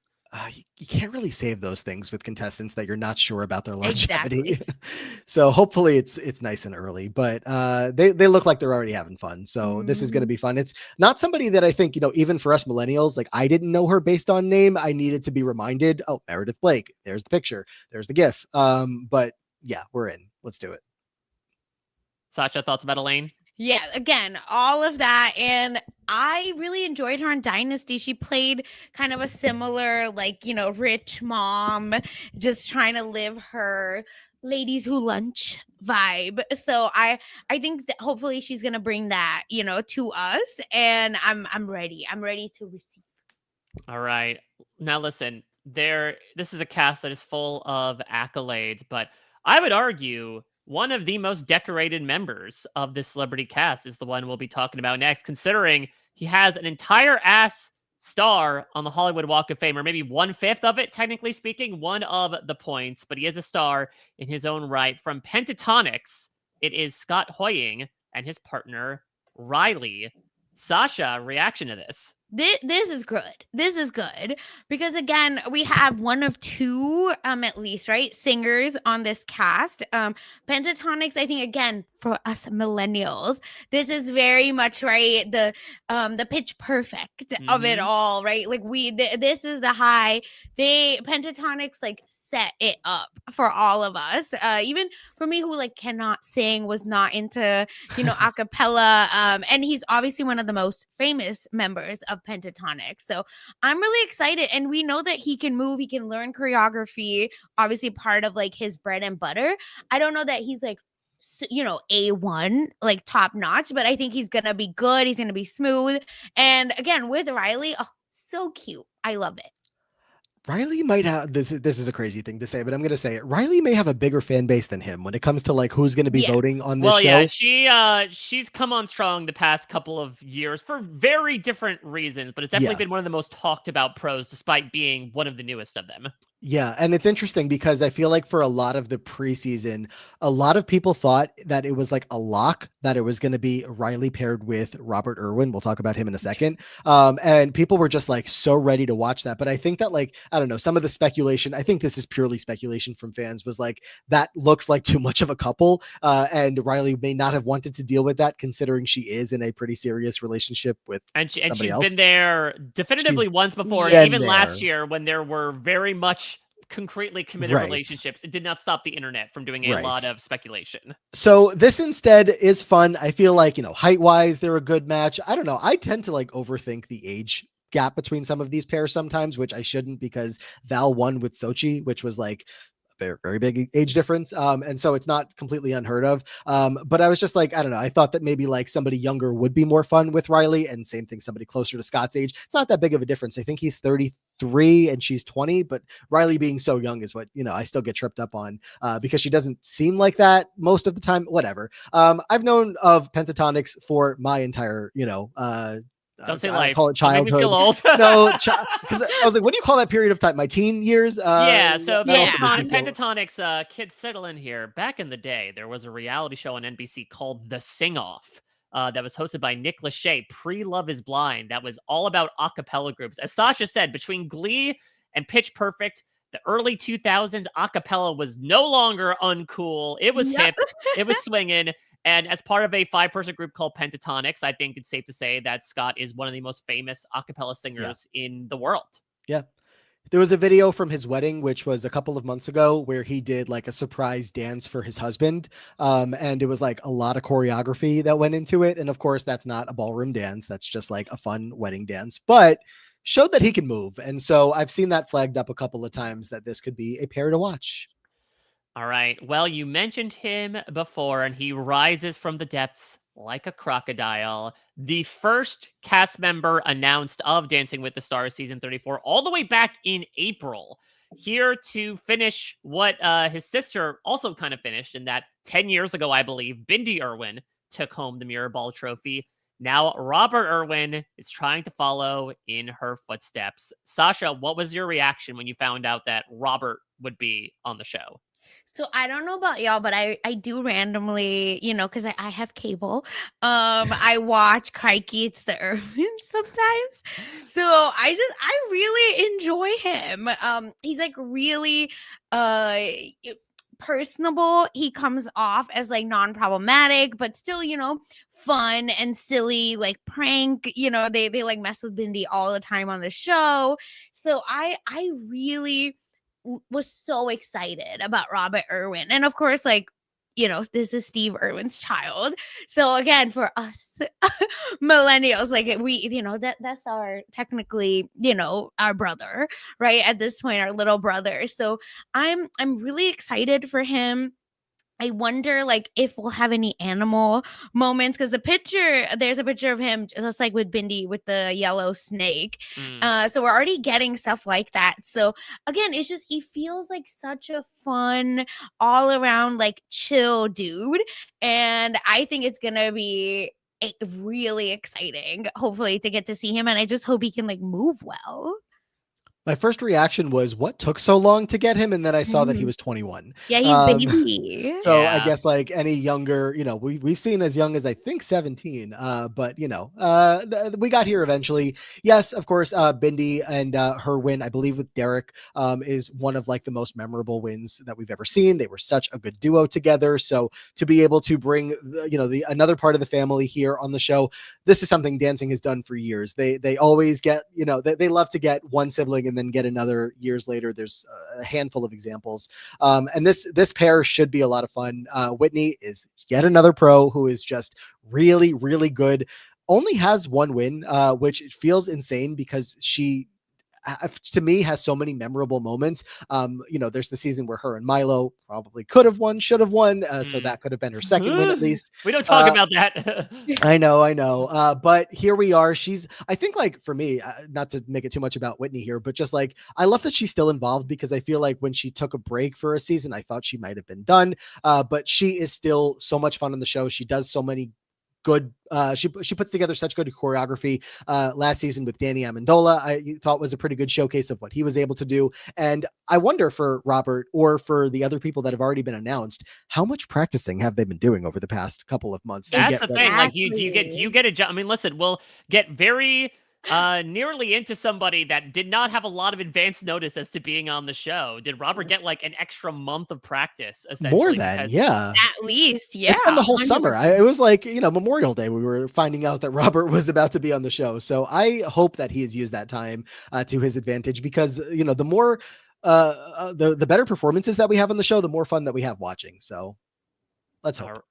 You can't really save those things with contestants that you're not sure about their longevity. Exactly. So hopefully it's nice and early, but they look like they're already having fun. So this is going to be fun. It's not somebody that I think, even for us millennials, I didn't know her based on name. I needed to be reminded. Oh, Meredith Blake. There's the picture. There's the GIF. But yeah, we're in. Let's do it. Sasha, thoughts about Elaine? Yeah, again, all of that. And I really enjoyed her on Dynasty. She played kind of a similar, rich mom, just trying to live her ladies who lunch vibe. So I think that hopefully she's going to bring that, to us. And I'm ready. I'm ready to receive. All right. Now listen, this is a cast that is full of accolades, but I would argue one of the most decorated members of this celebrity cast is the one we'll be talking about next, considering he has an entire ass star on the Hollywood Walk of Fame, or maybe 1/5 of it, technically speaking, one of the points, but he is a star in his own right. From Pentatonics, it is Scott Hoying and his partner, Riley. Sasha, reaction to this? This is good. This is good because again, we have one of two, at least, right, singers on this cast. Pentatonics, I think, again, for us millennials, this is very much right the pitch perfect of it all, right? Like this is the high. Pentatonics like set it up for all of us. Even for me, who like cannot sing, was not into a cappella, and he's obviously one of the most famous members of Pentatonics. So I'm really excited, and we know that he can move, he can learn choreography, obviously part of like his bread and butter. I don't know that he's like A1, like top notch, but I think he's gonna be good, he's gonna be smooth. And again, with Riley, oh, so cute, I love it. Riley might have this is a crazy thing to say, but I'm gonna say it. Riley may have a bigger fan base than him when it comes to like who's gonna be voting on this show. Yeah, she's come on strong the past couple of years for very different reasons, but it's definitely been one of the most talked about pros, despite being one of the newest of them. Yeah, and it's interesting because I feel like for a lot of the preseason, a lot of people thought that it was like a lock that it was going to be Riley paired with Robert Irwin. We'll talk about him in a second. And people were just like so ready to watch that. But I think that like, I don't know, some of the speculation, I think this is purely speculation from fans, was like, that looks like too much of a couple. And Riley may not have wanted to deal with that, considering she is in a pretty serious relationship with somebody else. Been there definitively once before, even last year when there were very much concretely committed relationships. It did not stop the internet from doing a lot of speculation. So this instead is fun. I feel like, height wise, they're a good match. I don't know. I tend to like overthink the age gap between some of these pairs sometimes, which I shouldn't, because Val won with Sochi, which was like very, very big age difference. And so it's not completely unheard of. But I was just like, I don't know. I thought that maybe like somebody younger would be more fun with Riley, and same thing, somebody closer to Scott's age. It's not that big of a difference. I think he's 33 and she's 20, but Riley being so young is what, I still get tripped up on because she doesn't seem like that most of the time, whatever. I've known of Pentatonics for my entire, don't say life. Call it childhood. Make me feel old. No, because I was like, what do you call that period of time? My teen years? So Pentatonics, kids, settle in here. Back in the day, there was a reality show on NBC called The Sing-Off that was hosted by Nick Lachey, pre-Love is Blind. That was all about a cappella groups. As Sasha said, between Glee and Pitch Perfect, the early 2000s, a cappella was no longer uncool. It was hip. It was swinging. And as part of a 5-person group called Pentatonics, I think it's safe to say that Scott is one of the most famous a cappella singers in the world. Yeah. There was a video from his wedding, which was a couple of months ago, where he did like a surprise dance for his husband. And it was like a lot of choreography that went into it. And of course, that's not a ballroom dance. That's just like a fun wedding dance, but showed that he can move. And so I've seen that flagged up a couple of times that this could be a pair to watch. All right. Well, you mentioned him before, and he rises from the depths like a crocodile. The first cast member announced of Dancing with the Stars season 34, all the way back in April, here to finish what his sister also kind of finished, in that 10 years ago, I believe, Bindi Irwin took home the Mirror Ball trophy. Now, Robert Irwin is trying to follow in her footsteps. Sasha, what was your reaction when you found out that Robert would be on the show? So I don't know about y'all, but I do randomly, because I have cable. I watch Crikey, It's the Irwin sometimes. So I really enjoy him. He's like really personable. He comes off as like non-problematic, but still, fun and silly, like prank. They like mess with Bindi all the time on the show. So I really was so excited about Robert Irwin. And of course, like, this is Steve Irwin's child. So again, for us millennials, like we, that's our technically, our brother, right? At this point, our little brother. So I'm really excited for him. I wonder, like, if we'll have any animal moments, because there's a picture of him just like with Bindi with the yellow snake. So we're already getting stuff like that. So again, it's just, he feels like such a fun, all around, like, chill dude. And I think it's gonna be really exciting, hopefully, to get to see him. And I just hope he can, like, move well. My first reaction was, what took so long to get him? And then I saw that he was 21. Yeah, he's baby. So I Yeah. guess like any younger, we've seen as young as I think 17. But we got here eventually. Yes, of course, Bindi and her win, I believe, with Derek is one of like the most memorable wins that we've ever seen. They were such a good duo together. So to be able to bring the another part of the family here on the show, this is something dancing has done for years. They always get, they love to get one sibling and then get another years later. There's a handful of examples. And this pair should be a lot of fun. Whitney is yet another pro who is just really, really good. Only has one win, which feels insane because she, to me, has so many memorable moments. There's the season where her and Milo probably could have won, should have won. So that could have been her second win at least. We don't talk about that. I know. But here we are. I think, like, for me, not to make it too much about Whitney here, but just like, I love that she's still involved, because I feel like when she took a break for a season, I thought she might have been done. But she is still so much fun on the show. She does so many good, she puts together such good choreography last season with Danny Amendola. I thought was a pretty good showcase of what he was able to do. And I wonder for Robert or for the other people that have already been announced, how much practicing have they been doing over the past couple of months? That's the ready? thing. Like, you get a job. I mean, listen, we'll get very nearly into somebody that did not have a lot of advance notice as to being on the show. Did Robert get like an extra month of practice? Essentially, more than, yeah, at least, yeah. It's been the whole 100%. summer. It was like, Memorial Day, we were finding out that Robert was about to be on the show. So I hope that he has used that time to his advantage, because, the more, the better performances that we have on the show, the more fun that we have watching. So let's hope.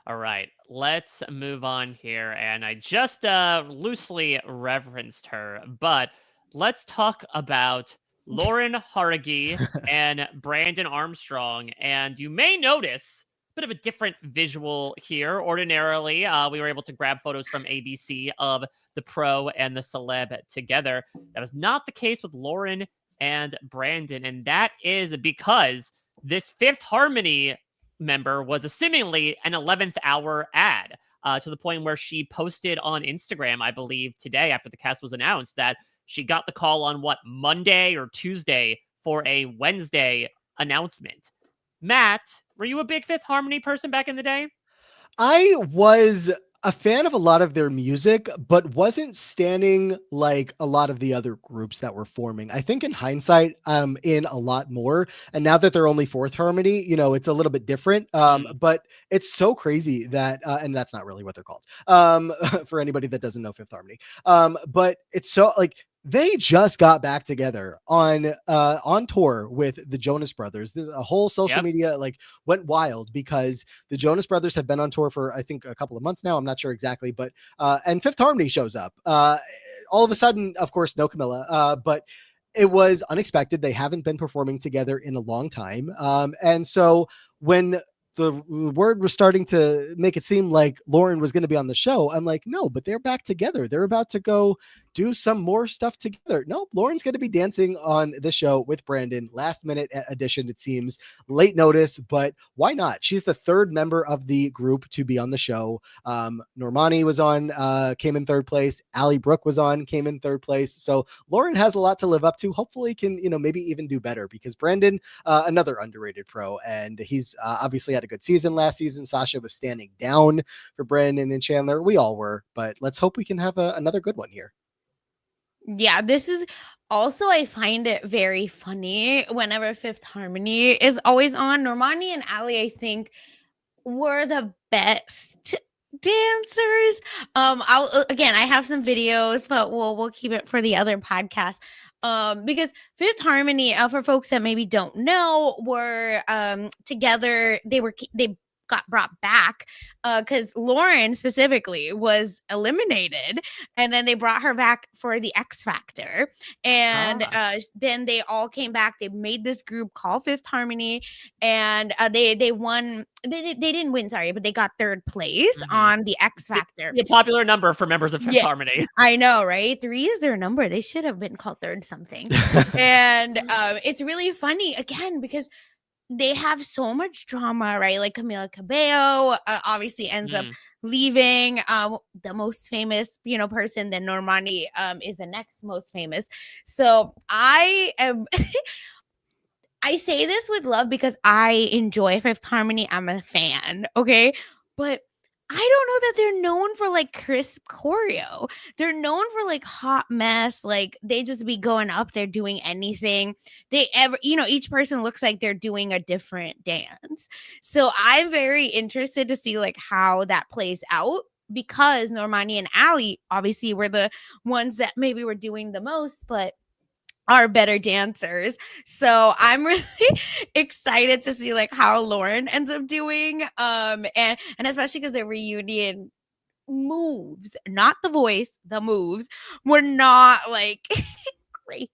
All right, let's move on here. And I just loosely referenced her, but let's talk about Lauren Jauregui and Brandon Armstrong. And you may notice a bit of a different visual here. Ordinarily, we were able to grab photos from ABC of the pro and the celeb together. That was not the case with Lauren and Brandon. And that is because this Fifth Harmony member was seemingly an 11th hour ad, to the point where she posted on Instagram, I believe today after the cast was announced, that she got the call on Monday or Tuesday for a Wednesday announcement. Matt, were you a big Fifth Harmony person back in the day? I was a fan of a lot of their music, but wasn't standing like a lot of the other groups that were forming. I think in hindsight, I'm in a lot more. And now that they're only Fourth Harmony, it's a little bit different. But it's so crazy that, and that's not really what they're called, for anybody that doesn't know Fifth Harmony. But it's so like, they just got back together on tour with the Jonas Brothers. A whole social media like went wild because the Jonas Brothers have been on tour for, I think, a couple of months now. I'm not sure exactly, but and Fifth Harmony shows up. All of a sudden, of course, no Camilla, but it was unexpected. They haven't been performing together in a long time. And so when the word was starting to make it seem like Lauren was going to be on the show, I'm like, no, but they're back together. They're about to go do some more stuff together. No, Lauren's going to be dancing on the show with Brandon. Last minute addition, it seems, late notice, but why not? She's the third member of the group to be on the show. Normani was on, came in third place. Allie Brooke was on, came in third place. So Lauren has a lot to live up to. Hopefully can, maybe even do better, because Brandon, another underrated pro, and he's obviously had a good season last season. Sasha was standing down for Brandon and Chandler. We all were, but let's hope we can have another good one here. Yeah, this is also, I find it very funny whenever Fifth Harmony is always on. Normani and Ali, I think, were the best dancers. I have some videos, but we'll keep it for the other podcast. Because Fifth Harmony, for folks that maybe don't know, were together. They got brought back because Lauren specifically was eliminated, and then they brought her back for the X Factor, and then they all came back. They made this group called Fifth Harmony, and they won. They didn't win, sorry, but they got third place on the X Factor. A popular number for members of Fifth Harmony. I know, right? 3 is their number. They should have been called third something. And it's really funny again because they have so much drama, right? Like Camila Cabello obviously ends up leaving. The most famous, person, then Normani is the next most famous. So I am. I say this with love because I enjoy Fifth Harmony. I'm a fan, okay? But I don't know that they're known for like crisp choreo. They're known for like hot mess. Like they just be going up there doing anything. Each person looks like they're doing a different dance. So I'm very interested to see like how that plays out, because Normani and Ali obviously were the ones that maybe were doing the most, but are better dancers. So I'm really excited to see like how Lauren ends up doing. And especially because the reunion moves, not the voice, the moves were not like great.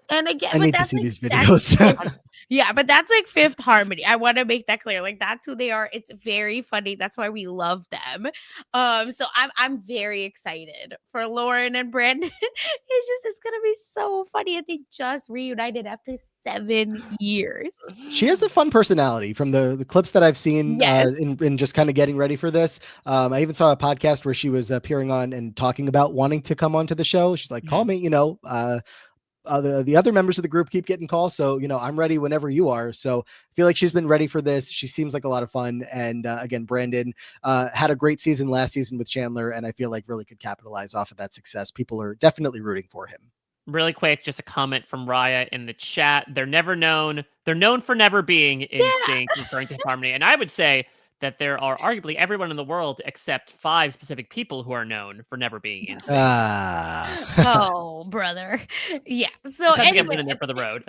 And again, I need to see these videos. Yeah, but that's like Fifth Harmony. I want to make that clear. Like that's who they are. It's very funny. That's why we love them. So I'm very excited for Lauren and Brandon. It's gonna be so funny. And they just reunited after 7 years. She has a fun personality from the clips that I've seen in just kind of getting ready for this. I even saw a podcast where she was appearing on and talking about wanting to come onto the show. She's like, call me, the other members of the group keep getting calls. So, I'm ready whenever you are. So I feel like she's been ready for this. She seems like a lot of fun. And again, Brandon had a great season last season with Chandler, and I feel like really could capitalize off of that success. People are definitely rooting for him. Really quick, just a comment from Raya in the chat. They're known for never being in sync, referring to Harmony. And I would say that there are arguably everyone in the world except 5 specific people who are known for never being in sync. Oh, brother. Yeah. So anyway, in there for the road.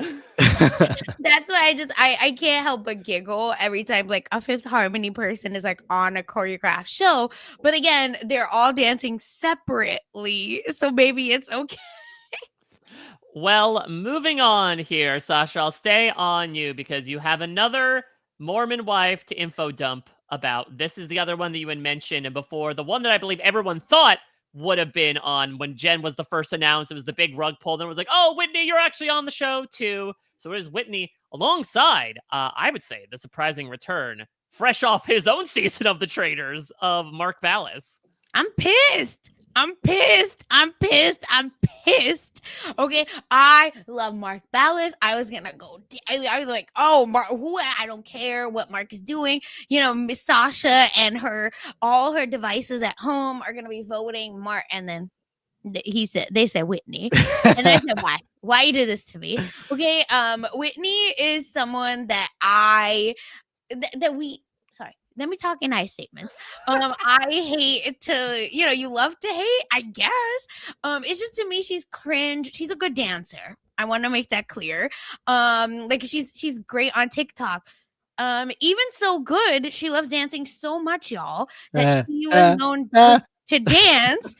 That's why I can't help but giggle every time like a Fifth Harmony person is like on a choreographed show. But again, they're all dancing separately. So maybe it's okay. Well, moving on here, Sasha, I'll stay on you because you have another Mormon wife to info dump about. This is the other one that you had mentioned, and before, the one that I believe everyone thought would have been on when Jen was the first announced. It was the big rug pull. Then it was like, oh, Whitney, you're actually on the show too. So it is Whitney alongside, I would say, the surprising return, fresh off his own season of The Traitors, of Mark Ballas. I'm pissed. Okay, I love Mark Ballas. I was gonna go. I was like, oh, Mark. I don't care what Mark is doing. Miss Sasha and all her devices at home are gonna be voting Mark. And then they said Whitney, and I said, why? Why you did this to me? Okay, Whitney is someone that Sorry, let me talk in nice statements. I hate to, you love to hate, I guess. It's just, to me, she's cringe. She's a good dancer. I want to make that clear. Like she's great on TikTok. Even so good, she loves dancing so much, y'all, that she was known to dance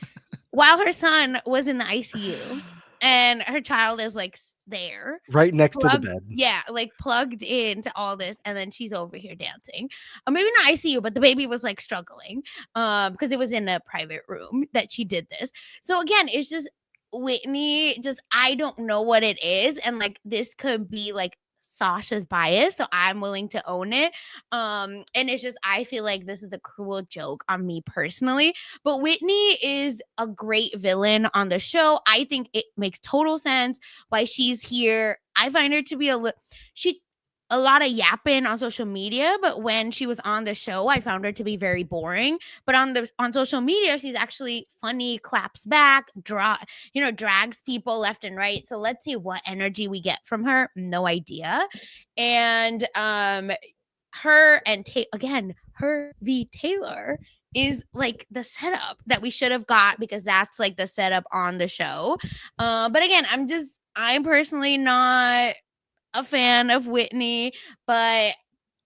while her son was in the ICU, and her child is like there right next to the bed. Yeah, like plugged into all this, and then she's over here dancing. Maybe not ICU, but the baby was like struggling because it was in a private room that she did this. So again, it's just Whitney, I don't know what it is, and like this could be like Sasha's bias, so I'm willing to own it. And it's just, I feel like this is a cruel joke on me personally, but Whitney is a great villain on the show. I think it makes total sense why she's here. I find her to be a lot of yapping on social media, but when she was on the show, I found her to be very boring. But on social media, she's actually funny, claps back, drags people left and right. So let's see what energy we get from her. No idea. And her and her v Taylor is like the setup that we should have got, because that's like the setup on the show. But again, I'm personally not a fan of Whitney, but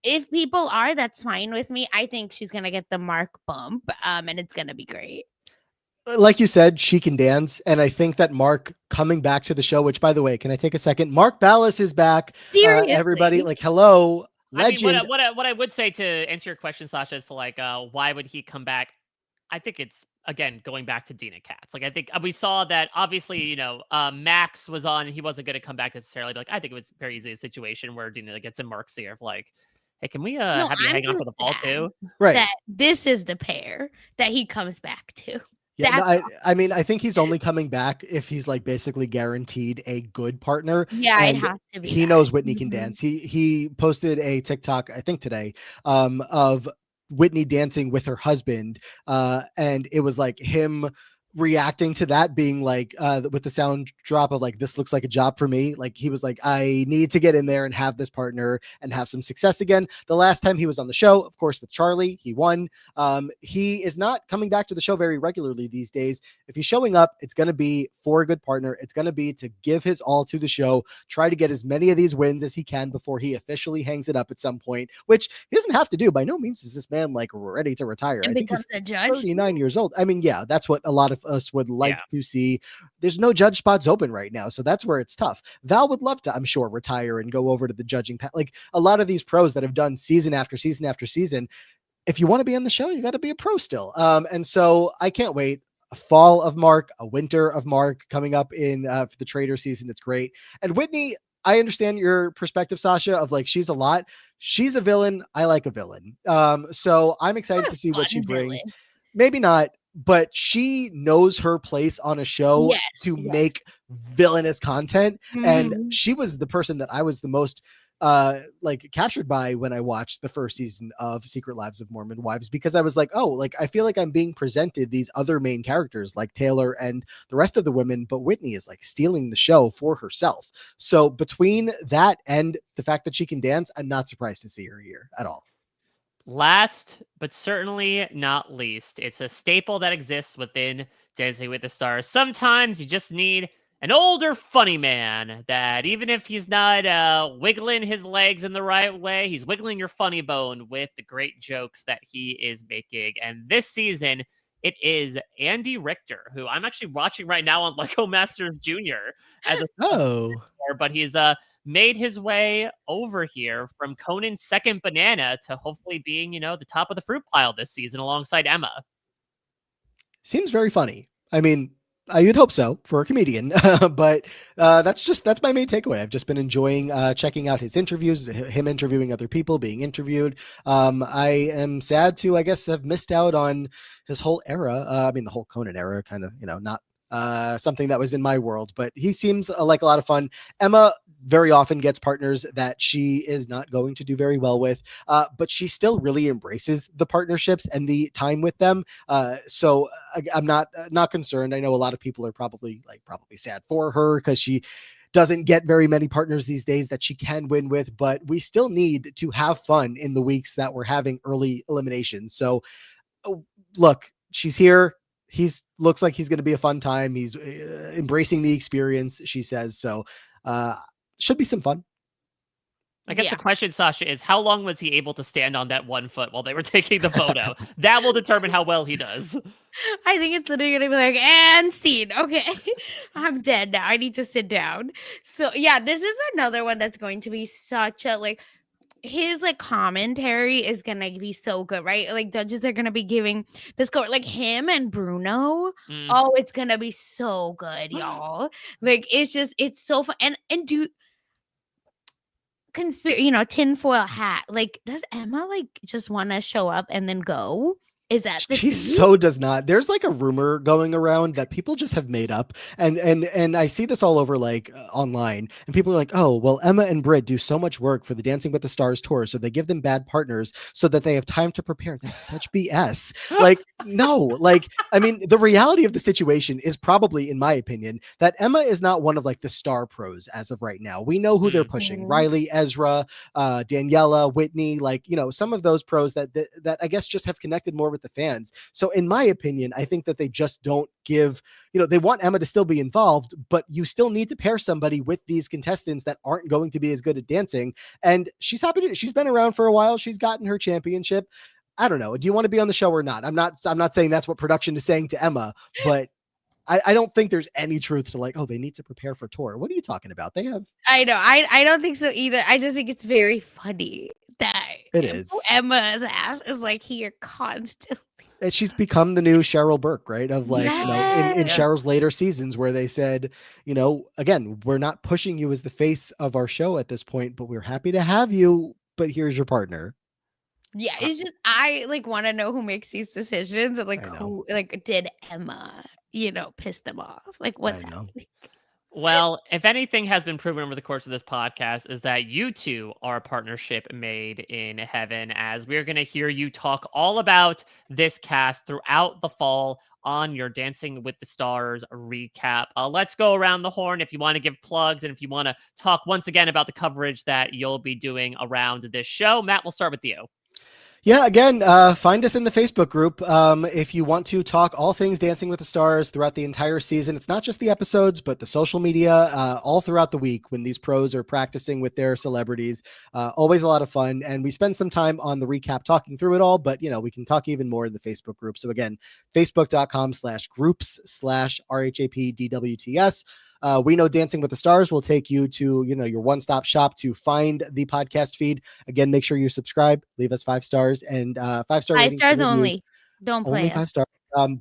if people are, that's fine with me. I think she's gonna get the Mark bump, and it's gonna be great. Like you said, she can dance, and I think that Mark coming back to the show. Which, by the way, can I take a second? Mark Ballas is back. Seriously, Everybody, like, hello, legend. I mean, what I would say to answer your question, Sasha, is to like, why would he come back? I think it's again going back to Dina Katz. Like, I think we saw that obviously, Max was on, and he wasn't going to come back necessarily. But like, I think it was very easy a situation where Dina gets in Mark's ear of like, hey, can we No, have you I'm hang on for just the ball sad too? Right. that this is the pair that he comes back to. Yeah, no, That's I mean, I think he's only coming back if he's like basically guaranteed a good partner. Yeah, it and has to be he that. knows Whitney can Mhm. dance. He posted a TikTok, I think today, of Whitney dancing with her husband, and it was like him reacting to that, being like, with the sound drop of like, this looks like a job for me. Like, he was like, I need to get in there and have this partner and have some success again. The last time he was on the show, of course, with Charlie, he won. He is not coming back to the show very regularly these days. If he's showing up, it's going to be for a good partner. It's going to be to give his all to the show, try to get as many of these wins as he can before he officially hangs it up at some point, which he doesn't have to do. By no means is this man like ready to retire. And I think he's becomes a judge. 39 years old. I mean, yeah, that's what a lot of us would like Yeah. to see. There's no judge spots open right now, so that's where it's tough. Val would love to, I'm sure, retire and go over to the judging like a lot of these pros that have done season after season after season. If you want to be on the show, you got to be a pro still. And so I can't wait. A fall of Mark, a winter of Mark coming up in for the trader season. It's great. And Whitney, I understand your perspective, Sasha, of like, she's a lot. She's a villain. I like a villain. So I'm excited What a to see what she fun brings. villain. Maybe not, but she knows her place on a show Yes, to yes. make villainous content. And Mhm. she was the person that I was the most like captured by when I watched the first season of Secret Lives of Mormon Wives, because I was like, oh, like I feel like I'm being presented these other main characters like Taylor and the rest of the women, but Whitney is like stealing the show for herself. So between that and the fact that she can dance, I'm not surprised to see her here at all. Last, but certainly not least, it's a staple that exists within Dancing with the Stars. Sometimes you just need an older funny man that even if he's not wiggling his legs in the right way, he's wiggling your funny bone with the great jokes that he is making. And this season, it is Andy Richter, who I'm actually watching right now on Lego Masters Jr. as a Oh, but he's made his way over here from Conan's second banana to hopefully being, the top of the fruit pile this season alongside Emma. seems very funny. I mean, you'd hope so for a comedian, but that's my main takeaway. I've just been enjoying checking out his interviews, him interviewing other people, being interviewed. I am sad to, I guess, have missed out on his whole era. I mean, the whole Conan era, kind of, not something that was in my world, but he seems like a lot of fun. Emma very often gets partners that she is not going to do very well with, but she still really embraces the partnerships and the time with them. So I'm not concerned. I know a lot of people are probably sad for her because she doesn't get very many partners these days that she can win with, but we still need to have fun in the weeks that we're having early eliminations. So look, she's here. Looks like he's going to be a fun time. He's embracing the experience, she says. So should be some fun. I guess the question, Sasha, is how long was he able to stand on that 1 foot while they were taking the photo? That will determine how well he does. I think it's literally gonna be like, and scene. Okay, I'm dead now. I need to sit down. So yeah, this is another one that's going to be such a like. His like commentary is gonna be so good, right? Like judges are gonna be giving the score, like him and Bruno. Mm. Oh, it's gonna be so good, y'all. Like it's so fun. And do tinfoil hat. Like, does Emma like just want to show up and then go? Is that the She tea? so does not. There's like a rumor going around that people just have made up, and I see this all over like online, and people are like, oh well, Emma and Britt do so much work for the Dancing with the Stars tour, so they give them bad partners so that they have time to prepare. That's such BS. Like, no, like, I mean, the reality of the situation is probably, in my opinion, that Emma is not one of like the star pros as of right now. We know who they're pushing: Mhm. Riley, Ezra, Daniela, Whitney, like, some of those pros that I guess just have connected more with with the fans. So in my opinion, I think that they just don't give, they want Emma to still be involved, but you still need to pair somebody with these contestants that aren't going to be as good at dancing. And she's she's been around for a while. She's gotten her championship. I don't know. Do you want to be on the show or not? I'm not saying that's what production is saying to Emma, but I don't think there's any truth to like, oh, they need to prepare for tour. What are you talking about? They have. I know. I don't think so either. I just think it's very funny that it is. Emma's ass is like here constantly. And she's become the new Cheryl Burke, right? Of like, in Cheryl's later seasons where they said, again, we're not pushing you as the face of our show at this point, but we're happy to have you. But here's your partner. Yeah, it's just I want to know who makes these decisions and who did Emma, piss them off? Like what's happening? Well, if anything has been proven over the course of this podcast is that you two are a partnership made in heaven, as we're going to hear you talk all about this cast throughout the fall on your Dancing with the Stars recap. Let's go around the horn if you want to give plugs and if you want to talk once again about the coverage that you'll be doing around this show. Matt, we'll start with you. Yeah, again, find us in the Facebook group. If you want to talk all things Dancing with the Stars throughout the entire season, it's not just the episodes, but the social media all throughout the week when these pros are practicing with their celebrities. Always a lot of fun. And we spend some time on the recap talking through it all, but we can talk even more in the Facebook group. So again, facebook.com/groups/RHAP DWTS. We know Dancing with the Stars will take you to, your one-stop shop to find the podcast feed. Again, make sure you subscribe, leave us 5 stars and 5-star ratings. 5 stars only. Don't play only 5 stars.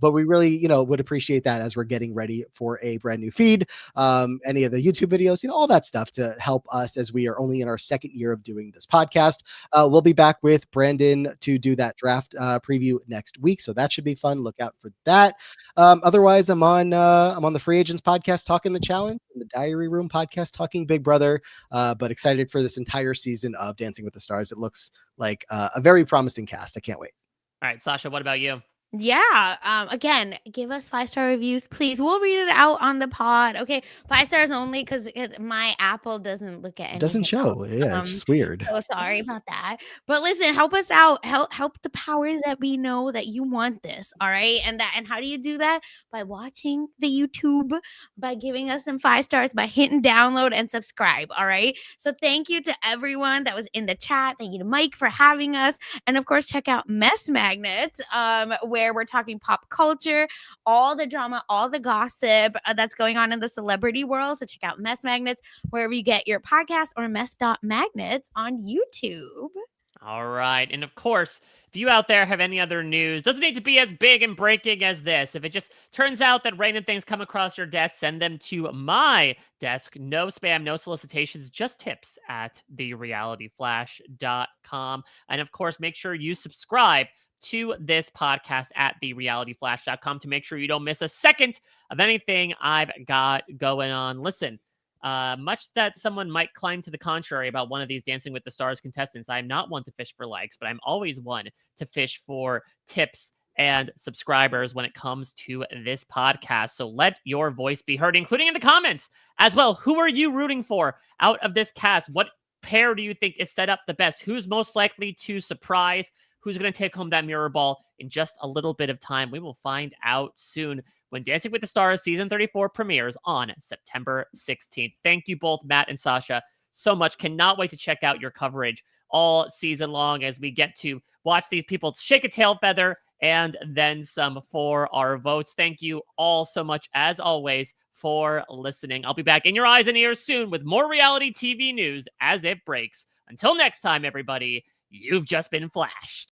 But we really, would appreciate that as we're getting ready for a brand new feed. Any of the YouTube videos, all that stuff to help us as we are only in our second year of doing this podcast. We'll be back with Brandon to do that draft preview next week. So that should be fun. Look out for that. Otherwise, I'm on the Free Agents podcast talking the challenge, and the Diary Room podcast talking Big Brother. But excited for this entire season of Dancing with the Stars. It looks like a very promising cast. I can't wait. All right, Sasha, what about you? Yeah. Again, give us 5-star reviews, please. We'll read it out on the pod. Okay, 5 stars only because my Apple doesn't look at anything. It doesn't show. Else. Yeah, it's just weird. So sorry about that. But listen, help us out. Help the powers that we know that you want this. All right, and how do you do that? By watching the YouTube, by giving us some 5 stars, by hitting download and subscribe. All right. So thank you to everyone that was in the chat. Thank you to Mike for having us, and of course, check out Mess Magnet, where we're talking pop culture, all the drama, all the gossip that's going on in the celebrity world. So check out Mess Magnets wherever you get your podcast, or mess.magnets on YouTube. All right. And of course, if you out there have any other news, doesn't need to be as big and breaking as this. If it just turns out that random things come across your desk, send them to my desk. No spam, no solicitations, just tips at therealityflash.com. And of course, make sure you subscribe to this podcast at therealityflash.com to make sure you don't miss a second of anything I've got going on. Listen, much that someone might claim to the contrary about one of these Dancing with the Stars contestants, I'm not one to fish for likes, but I'm always one to fish for tips and subscribers when it comes to this podcast. So let your voice be heard, including in the comments as well. Who are you rooting for out of this cast? What pair do you think is set up the best? Who's most likely to surprise? Who's going to take home that mirror ball in just a little bit of time? We will find out soon when Dancing with the Stars Season 34 premieres on September 16th. Thank you both, Matt and Sasha, so much. Cannot wait to check out your coverage all season long as we get to watch these people shake a tail feather and then some for our votes. Thank you all so much, as always, for listening. I'll be back in your eyes and ears soon with more reality TV news as it breaks. Until next time, everybody, you've just been flashed.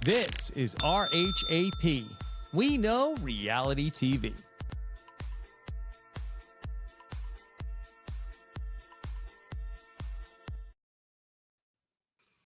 This is RHAP. We know reality TV.